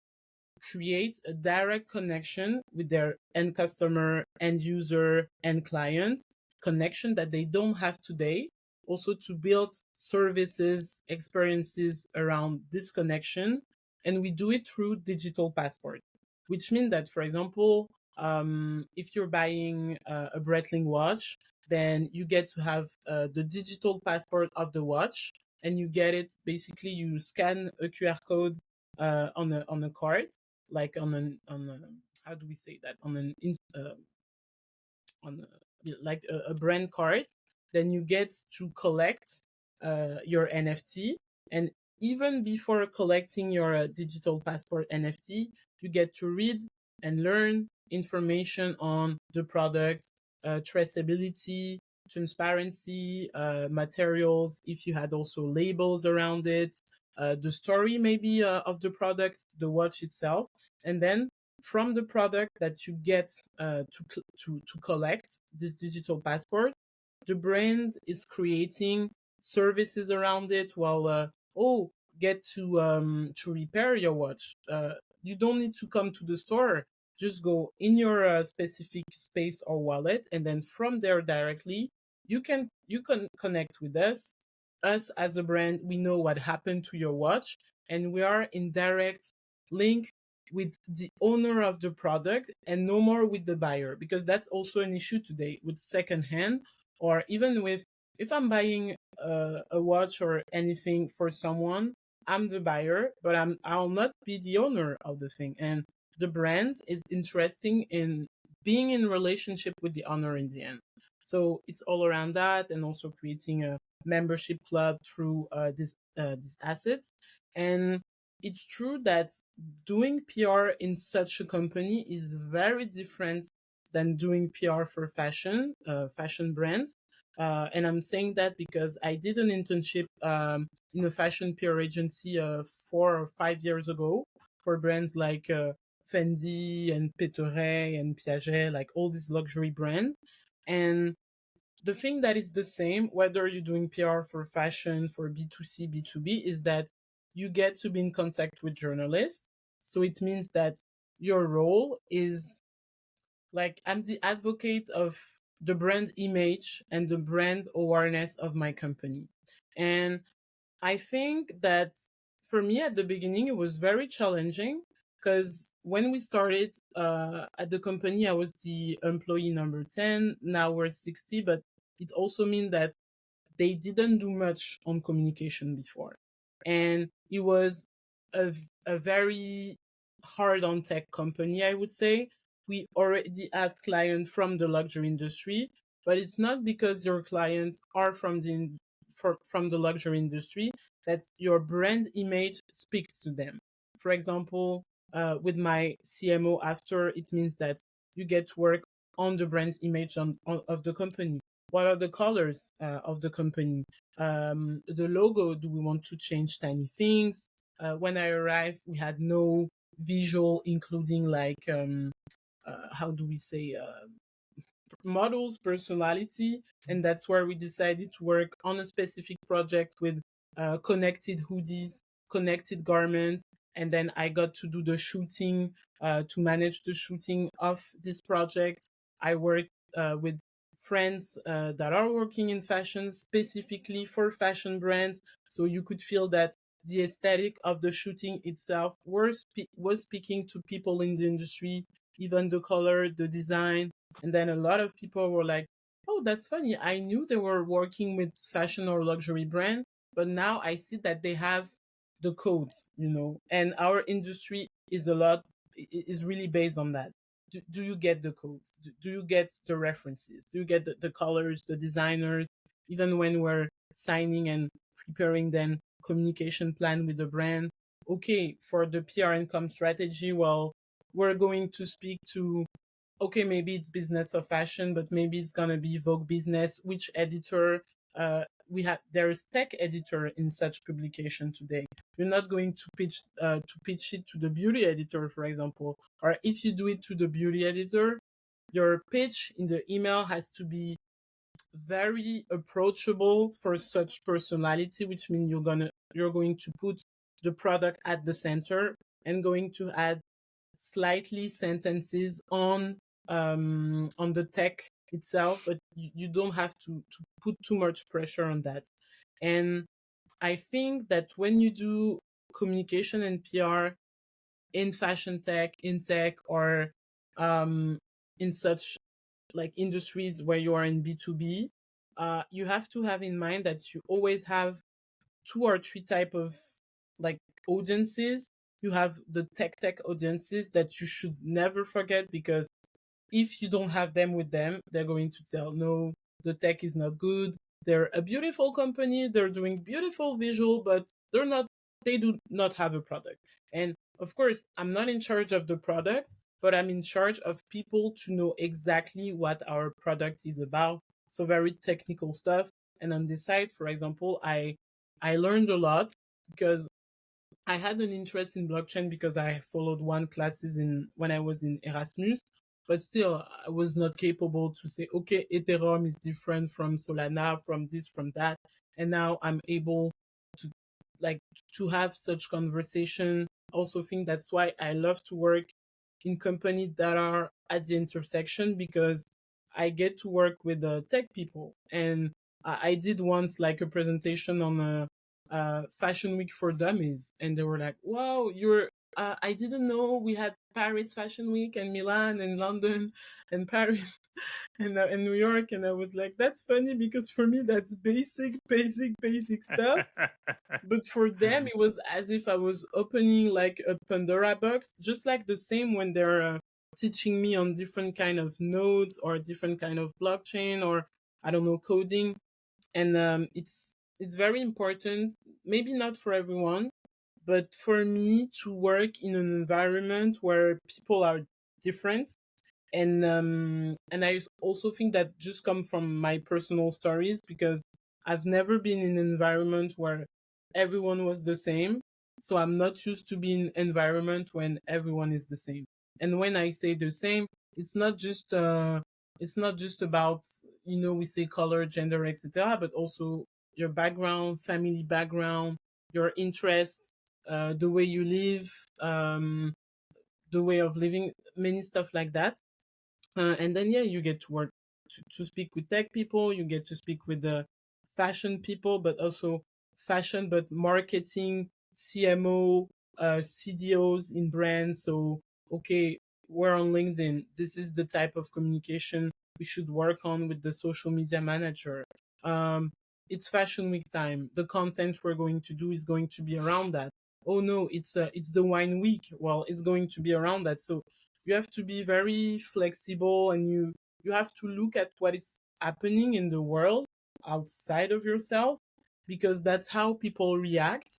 create a direct connection with their end customer, end user, end client, connection that they don't have today. Also to build services, experiences around this connection. And we do it through digital passport, which means that, for example, if you're buying a Breitling watch, then you get to have the digital passport of the watch, and you get it. Basically, you scan a QR code on a card, like on a how do we say that, on like a brand card. Then you get to collect your NFT, and even before collecting your digital passport NFT, you get to read and learn information on the product, traceability, transparency, materials, if you had also labels around it, the story maybe of the product, the watch itself, and then from the product that you get to collect this digital passport, the brand is creating services around it. While get to repair your watch. You don't need to come to the store. Just go in your specific space or wallet, and then from there directly, you can connect with us. Us as a brand, we know what happened to your watch, and we are in direct link with the owner of the product and no more with the buyer, because that's also an issue today with secondhand, or even with, if I'm buying a watch or anything for someone, I'm the buyer, but I'll not be the owner of the thing. And the brand is interesting in being in relationship with the owner in the end. So it's all around that, and also creating a membership club through these assets. And it's true that doing PR in such a company is very different than doing PR for fashion brands. And I'm saying that because I did an internship in a fashion PR agency 4 or 5 years ago for brands like Fendi and Péteret and Piaget, like all these luxury brands. And the thing that is the same, whether you're doing PR for fashion, for B2C, B2B, is that you get to be in contact with journalists. So it means that your role is like, I'm the advocate of the brand image and the brand awareness of my company. And I think that for me at the beginning, it was very challenging because when we started at the company, I was the employee number 10. Now we're 60, but it also means that they didn't do much on communication before. And it was a very hard on tech company, I would say. We already have clients from the luxury industry, but it's not because your clients are from the luxury industry that your brand image speaks to them. For example, with my CMO after, it means that you get to work on the brand image of the company. What are the colors of the company? The logo, do we want to change tiny things? When I arrived, we had no visual, including like, how do we say, models personality. And that's where we decided to work on a specific project with connected hoodies, connected garments. And then I got to do the shooting, to manage the shooting of this project. I worked with friends that are working in fashion, specifically for fashion brands, so you could feel that the aesthetic of the shooting itself was speaking to people in the industry, even the color, the design. And then a lot of people were like, oh, that's funny. I knew they were working with fashion or luxury brand, but now I see that they have the codes, and our industry is is really based on that. Do you get the codes? Do you get the references? Do you get the colors, the designers? Even when we're signing and preparing then communication plan with the brand, okay, for the PR income strategy, well, we're going to speak to, okay, maybe it's business of fashion, but maybe it's gonna be Vogue Business. Which editor? There is tech editor in such publication today. You're not going to pitch it to the beauty editor, for example. Or if you do it to the beauty editor, your pitch in the email has to be very approachable for such personality, which means you're going to put the product at the center and going to add slightly sentences on the tech itself, but you don't have to put too much pressure on that. And I think that when you do communication and PR in fashion tech, in tech, or in such like industries where you are in B2B, you have to have in mind that you always have two or three type of like audiences. You have the tech audiences that you should never forget, because if you don't have them with them, they're going to tell, no, the tech is not good. They're a beautiful company. They're doing beautiful visual, but they do not have a product. And of course, I'm not in charge of the product, but I'm in charge of people to know exactly what our product is about. So very technical stuff. And on this side, for example, I learned a lot because I had an interest in blockchain because I followed one classes in when I was in Erasmus, but still I was not capable to say, okay, Ethereum is different from Solana, from this, from that. And now I'm able to like to have such conversation. Also think that's why I love to work in companies that are at the intersection, because I get to work with tech people. And I did once like a presentation on a Fashion Week for Dummies, and they were like, "Wow, I didn't know we had Paris Fashion Week and Milan and London and Paris and New York. And I was like, that's funny because for me, that's basic stuff. But for them, it was as if I was opening like a Pandora box, just like the same when they're teaching me on different kind of nodes or different kind of blockchain or I don't know coding. And it's very important. Maybe not for everyone, but for me to work in an environment where people are different and I also think that just come from my personal stories because I've never been in an environment where everyone was the same. So I'm not used to being in an environment when everyone is the same. And when I say the same, it's not just it's not just about we say color, gender, etc., but also your background, family background, your interests, the way you live, the way of living, many stuff like that. And then yeah, you get to work to speak with tech people, you get to speak with the fashion people, but also fashion but marketing, CMO, CDOs in brands. So okay, we're on LinkedIn, this is the type of communication we should work on with the social media manager. um it's fashion week time, the content we're going to do is going to be around that. Oh no, it's the wine week, well, it's going to be around that. So you have to be very flexible, and you have to look at what is happening in the world outside of yourself, because that's how people react.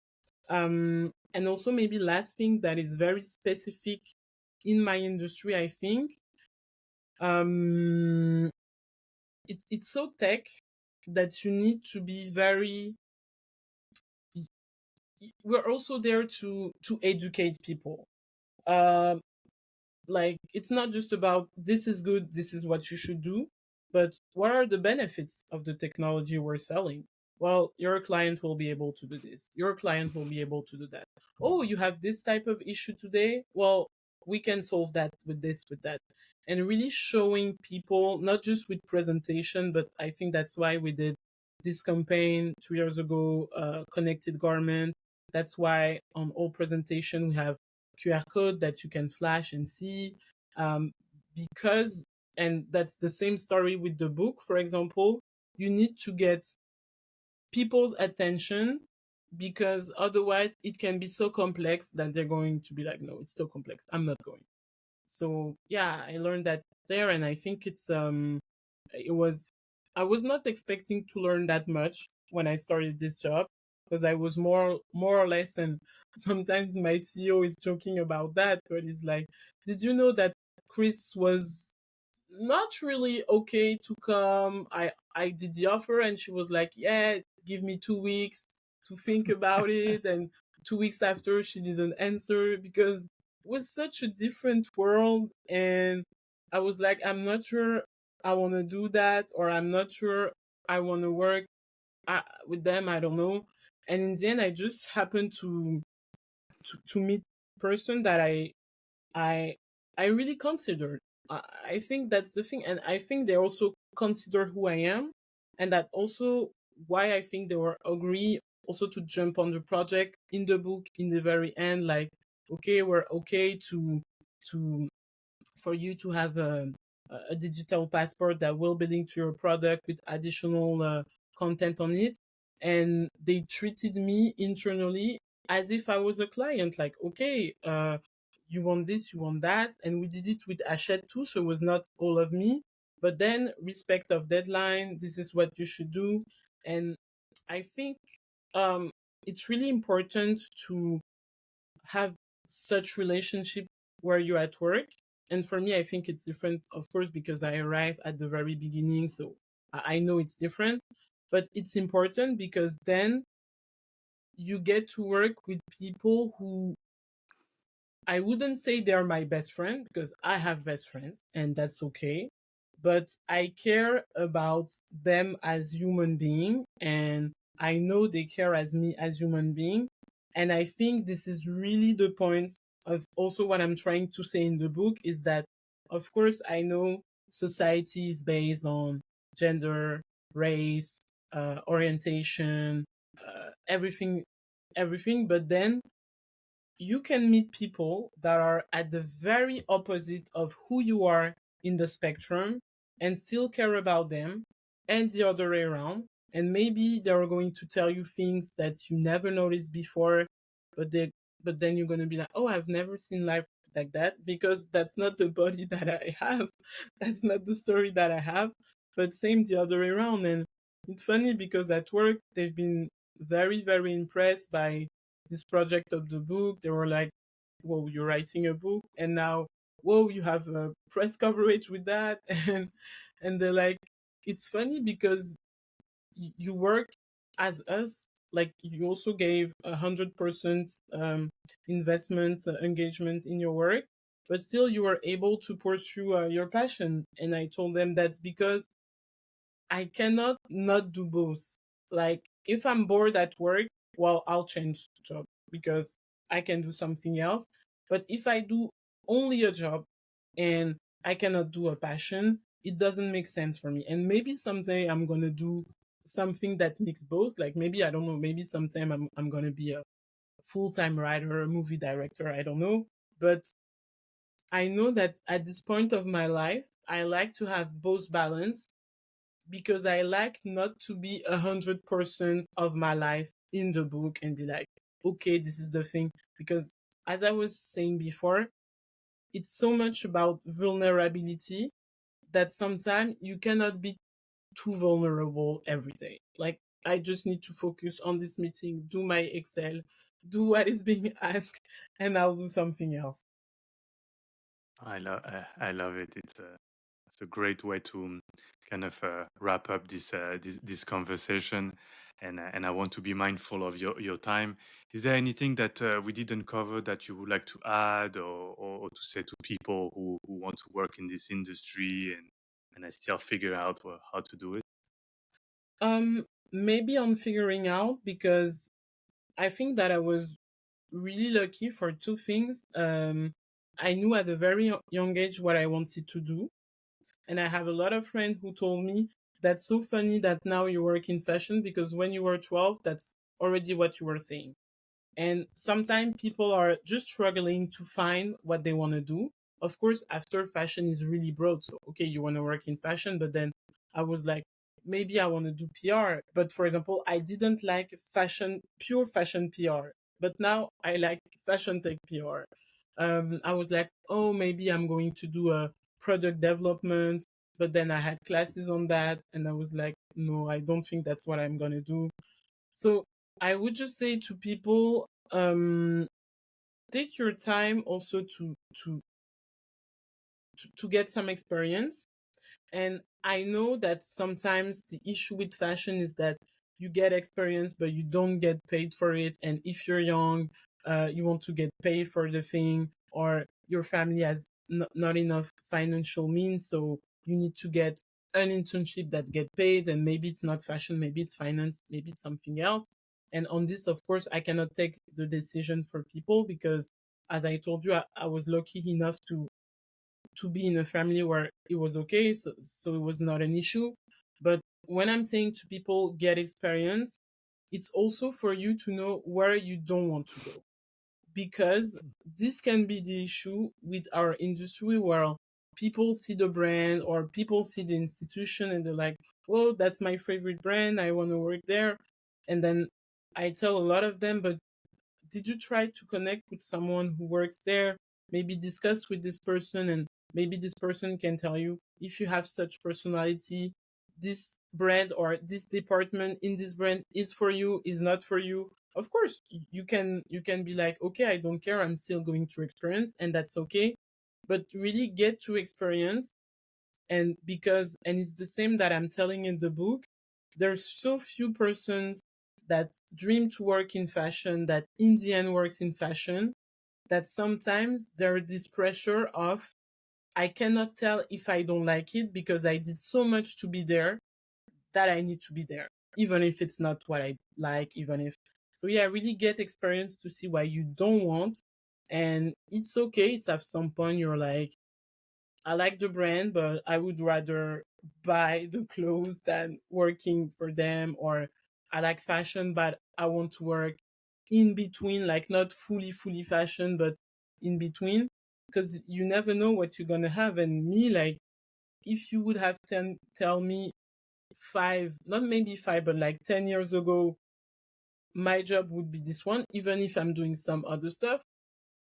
And also maybe last thing that is very specific in my industry, I think, um it's so tech that you need to be very, we're also there to educate people. um like it's not just about this is good, this is what you should do, but what are the benefits of the technology we're selling? Well, your client will be able to do this, your client will be able to do that. Oh, you have this type of issue today, well, we can solve that with this, with that. And really showing people, not just with presentation, but I think that's why we did this campaign 2 years ago, connected garment. That's why on all presentation we have QR code that you can flash and see. Um, because, and that's the same story with the book, for example, you need to get people's attention, because otherwise it can be so complex that they're going to be like, no, it's so complex, I'm not going. So yeah, I learned that there, and I think it was, I was not expecting to learn that much when I started this job, because I was more or less, and sometimes my CEO is joking about that, but he's like, did you know that Chris was not really okay to come? I did the offer and she was like, yeah, give me 2 weeks to think about it. And 2 weeks after, she didn't answer because it was such a different world. And I was like, I'm not sure I want to do that, or I'm not sure I want to work with them, I don't know. And in the end, I just happened to meet a person that I I really considered. I think that's the thing, and I think they also consider who I am, and that also why I think they were agree also to jump on the project in the book in the very end. Like, okay, we're okay to for you to have a digital passport that will be linked to your product with additional content on it. And they treated me internally as if I was a client. Like, okay, you want this, you want that. And we did it with Hachette too, so it was not all of me. But then, respect of deadline, this is what you should do. And I think um, it's really important to have such relationship where you're at work. And for me, I think it's different, of course, because I arrived at the very beginning, so I know it's different. But it's important because then you get to work with people who, I wouldn't say they're my best friend, because I have best friends and that's okay. But I care about them as human being, and I know they care as me as human being. And I think this is really the point of also what I'm trying to say in the book, is that of course I know society is based on gender, race, orientation, everything, but then you can meet people that are at the very opposite of who you are in the spectrum and still care about them, and the other way around. And maybe they're going to tell you things that you never noticed before, but they but then you're going to be like, oh, I've never seen life like that, because that's not the body that I have. That's not the story that I have. But same the other way around. And it's funny because at work they've been very, very impressed by this project of the book. They were like, whoa, you're writing a book, and now, whoa, you have a press coverage with that. And they're like, it's funny because you work as us, like you also gave 100% investment engagement in your work, but still you were able to pursue your passion. And I told them that's because I cannot not do both. Like, if I'm bored at work, well, I'll change job because I can do something else. But if I do only a job and I cannot do a passion, it doesn't make sense for me. And maybe someday I'm gonna do something that mix both. Like, maybe I don't know. Maybe sometime I'm gonna be a full-time writer, a movie director. I don't know. But I know that at this point of my life, I like to have both balance, because I like not to be 100% of my life in the book and be like, okay, this is the thing. Because as I was saying before, it's so much about vulnerability that sometimes you cannot be too vulnerable every day. Like, I just need to focus on this meeting, do my Excel, do what is being asked, and I'll do something else. I love it. It's a great way to kind of wrap up this conversation, and I want to be mindful of your time. Is there anything that we didn't cover that you would like to add, or to say to people who want to work in this industry and I still figure out how to do it? Maybe I'm figuring out, because I think that I was really lucky for two things. I knew at a very young age what I wanted to do. And I have a lot of friends who told me, that's so funny that now you work in fashion, because when you were 12, that's already what you were saying. And sometimes people are just struggling to find what they want to do. Of course, after, fashion is really broad. So, okay, you want to work in fashion, but then I was like, maybe I want to do PR. But for example, I didn't like fashion, pure fashion PR. But now I like fashion tech PR. I was like, oh, maybe I'm going to do a product development. But then I had classes on that. And I was like, no, I don't think that's what I'm going to do. So I would just say to people, take your time also to to get some experience. And I know that sometimes the issue with fashion is that you get experience, but you don't get paid for it. And if you're young, you want to get paid for the thing, or your family has not enough financial means, so you need to get an internship that get paid. And maybe it's not fashion, maybe it's finance, maybe it's something else. And on this, of course, I cannot take the decision for people, because, as I told you, I was lucky enough to be in a family where it was okay, so it was not an issue. But when I'm saying to people, get experience, it's also for you to know where you don't want to go, because this can be the issue with our industry, where people see the brand or people see the institution and they're like, well, that's my favorite brand, I want to work there. And then I tell a lot of them, but did you try to connect with someone who works there? Maybe discuss with this person, and maybe this person can tell you, if you have such personality, this brand or this department in this brand is for you, is not for you. Of course, you can be like, okay, I don't care, I'm still going through experience, and that's okay. But really get to experience. And it's the same that I'm telling in the book, there's so few persons that dream to work in fashion, that in the end works in fashion, that sometimes there's this pressure of, I cannot tell if I don't like it, because I did so much to be there, that I need to be there, even if it's not what I like, even if. So yeah, really get experience to see why you don't want. And it's okay, it's at some point you're like, I like the brand, but I would rather buy the clothes than working for them. Or I like fashion, but I want to work in between, like not fully fashion, but in between, because you never know what you're gonna have. And me, like, if you would have tell me five, not maybe five, but like 10 years ago, my job would be this one, even if I'm doing some other stuff,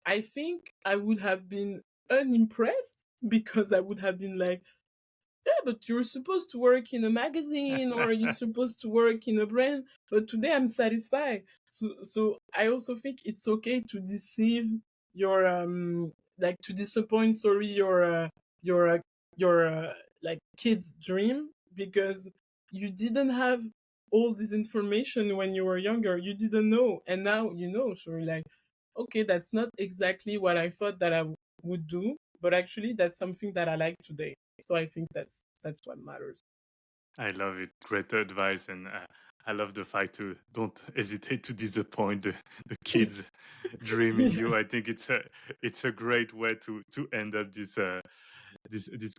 I think I would have been unimpressed because I would have been like, yeah, but you're supposed to work in a magazine or you're supposed to work in a brand. But today I'm satisfied. So I also think it's okay to deceive your like to disappoint, sorry, your your like kid's dream, because you didn't have all this information when you were younger. You didn't know, and now you know. So you're like, okay, that's not exactly what I thought that would do, but actually that's something that I like today. So I think that's what matters. I love it. Great advice, and I love the fact to don't hesitate to disappoint the kids dreaming Yeah. you. I think it's a great way to end up this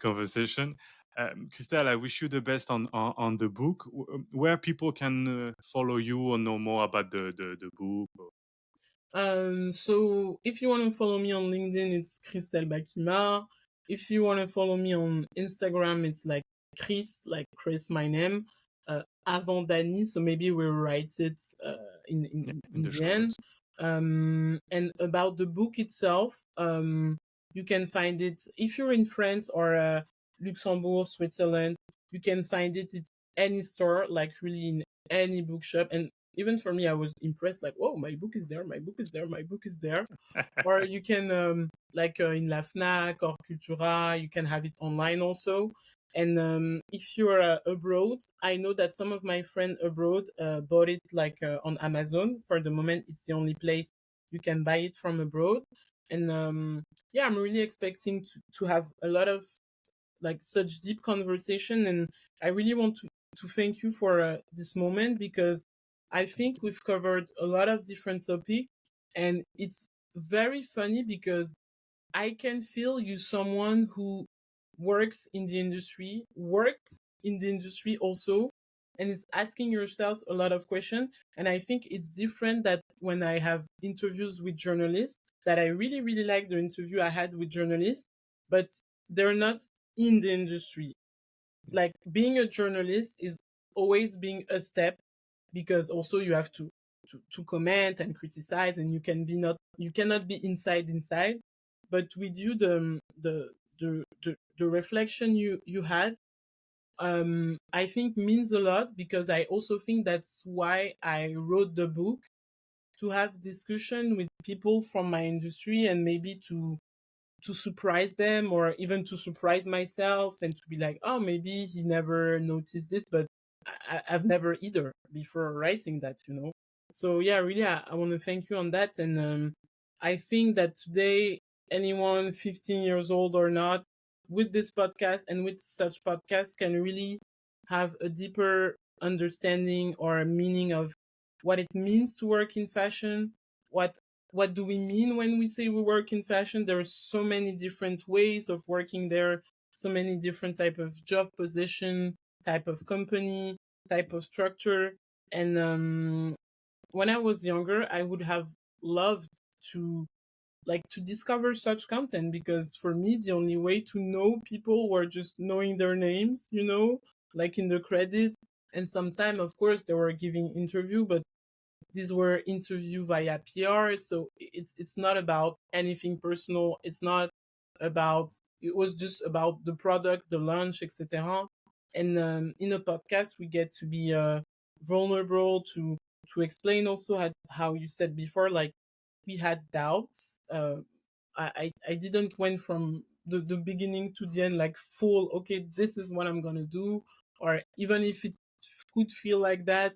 conversation. Christelle, I wish you the best on the book. Where people can follow you or know more about the book. So if you want to follow me on LinkedIn, it's Christelle BAKIMA. If you want to follow me on Instagram, it's like Chris, my name, avant Dani. So maybe we'll write it Yeah, in in the the show end. notes. And about the book itself, you can find it if you're in France or Luxembourg, Switzerland. You can find it at any store, like really in any bookshop. And even for me, I was impressed, like, whoa, my book is there, my book is there, my book is there. Or you can like in La Fnac or Cultura, you can have it online also. And if you're abroad, I know that some of my friends abroad bought it like on Amazon. For the moment, it's the only place you can buy it from abroad. And yeah, I'm really expecting to have a lot of like such deep conversation, and I really want to thank you for this moment, because I think we've covered a lot of different topics, and it's very funny because I can feel you someone who worked in the industry also, and is asking yourself a lot of questions. And I think it's different that when I have interviews with journalists, that I really like the interview I had with journalists, but they're not in the industry. Like being a journalist is always being a step, because also you have to comment and criticize, and you cannot be inside. But with you, the reflection you had, I think means a lot, because I also think that's why I wrote the book, to have discussion with people from my industry, and maybe to surprise them, or even to surprise myself, and to be like, oh, maybe he never noticed this, but I've never either before writing that. So yeah, really, I want to thank you on that. And I think that today, anyone 15 years old or not, with this podcast and with such podcasts, can really have a deeper understanding or a meaning of what it means to work in fashion. What do we mean when we say we work in fashion? There are so many different ways of working there, so many different type of job position, type of company, type of structure. And when I was younger, I would have loved to to discover such content, because for me the only way to know people were just knowing their names, like in the credit. And sometimes, of course, they were giving interview, but these were interview via PR, so it's not about anything personal. It's not about. It was just about the product, the launch, etc. And in a podcast, we get to be vulnerable, to explain also how you said before, like we had doubts. I didn't went from the beginning to the end like full. Okay, this is what I'm gonna do, or even if it could feel like that,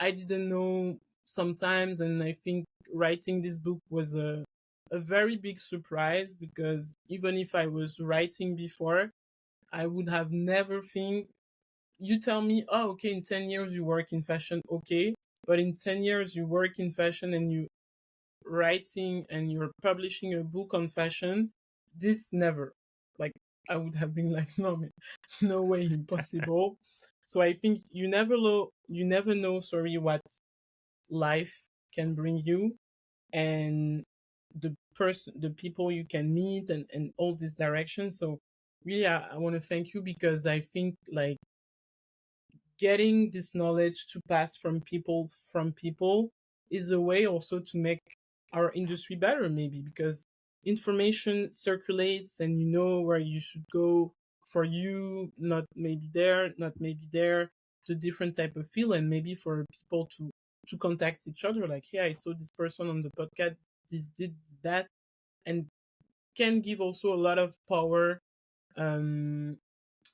I didn't know sometimes. And I think writing this book was a very big surprise, because even if I was writing before, I would have never think. You tell me, oh, okay, in 10 years you work in fashion, okay, but in 10 years you work in fashion and you writing and you're publishing a book on fashion, this never. Like, I would have been like, no, man, no way, impossible. So I think you never know, sorry, what life can bring you, and the people you can meet, and all this direction. So really, I want to thank you, because I think like getting this knowledge to pass from people is a way also to make our industry better, maybe, because information circulates and you know where you should go for you, not maybe there, the different type of feel, and maybe for people to contact each other, like, hey, I saw this person on the podcast, this did that, and can give also a lot of power, um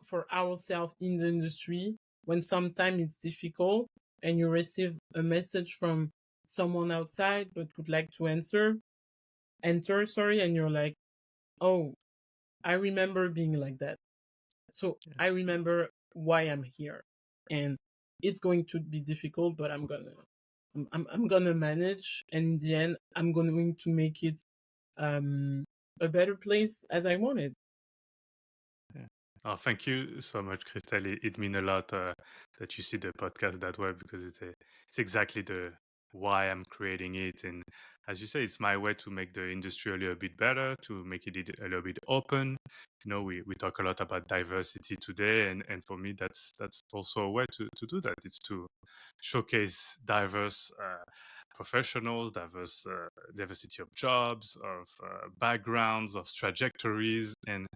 for ourselves in the industry, when sometimes it's difficult and you receive a message from someone outside but would like to enter, sorry, and you're like, oh, I remember being like that. So Yeah. I remember why I'm here. And it's going to be difficult, but I'm gonna manage, and in the end I'm going to make it a better place as I wanted. Yeah. Oh, thank you so much, Christelle. It means a lot that you see the podcast that way, because it's exactly the why I'm creating it. And as you say, it's my way to make the industry a little bit better, to make it a little bit open. You know, we talk a lot about diversity today, and for me, that's also a way to do that. It's to showcase diverse professionals, diversity of jobs, of backgrounds, of trajectories, and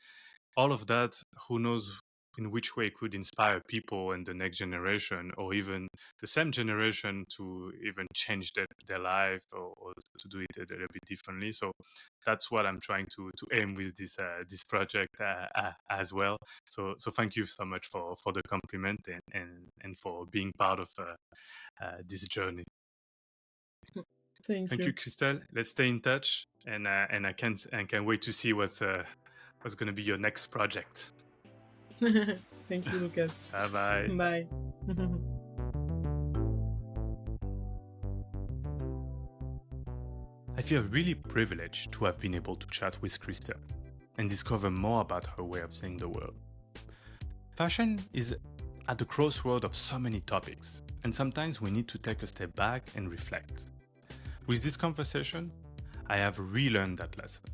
all of that, who knows in which way it could inspire people in the next generation, or even the same generation, to even change their life, or to do it a little bit differently. So that's what I'm trying to aim with this project as well. So thank you so much for the compliment, and for being part of this journey. Thank Thank you, you. Christelle. Let's stay in touch, and I can't wait to see what's going to be your next project. Thank you, Lucas. Bye bye. Bye. I feel really privileged to have been able to chat with Christelle and discover more about her way of seeing the world. Fashion is at the crossroad of so many topics, and sometimes we need to take a step back and reflect. With this conversation, I have relearned that lesson.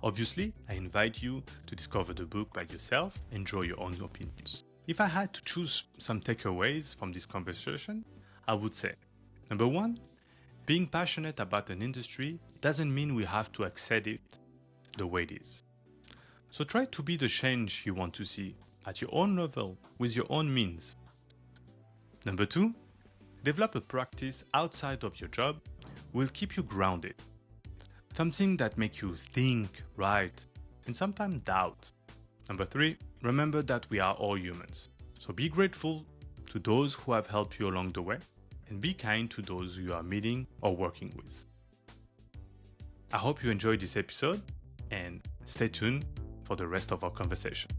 Obviously, I invite you to discover the book by yourself and draw your own opinions. If I had to choose some takeaways from this conversation, I would say, number one, being passionate about an industry doesn't mean we have to accept it the way it is. So try to be the change you want to see at your own level, with your own means. Number two, develop a practice outside of your job will keep you grounded. Something that makes you think, write, and sometimes doubt. Number three, remember that we are all humans. So be grateful to those who have helped you along the way, and be kind to those you are meeting or working with. I hope you enjoyed this episode, and stay tuned for the rest of our conversation.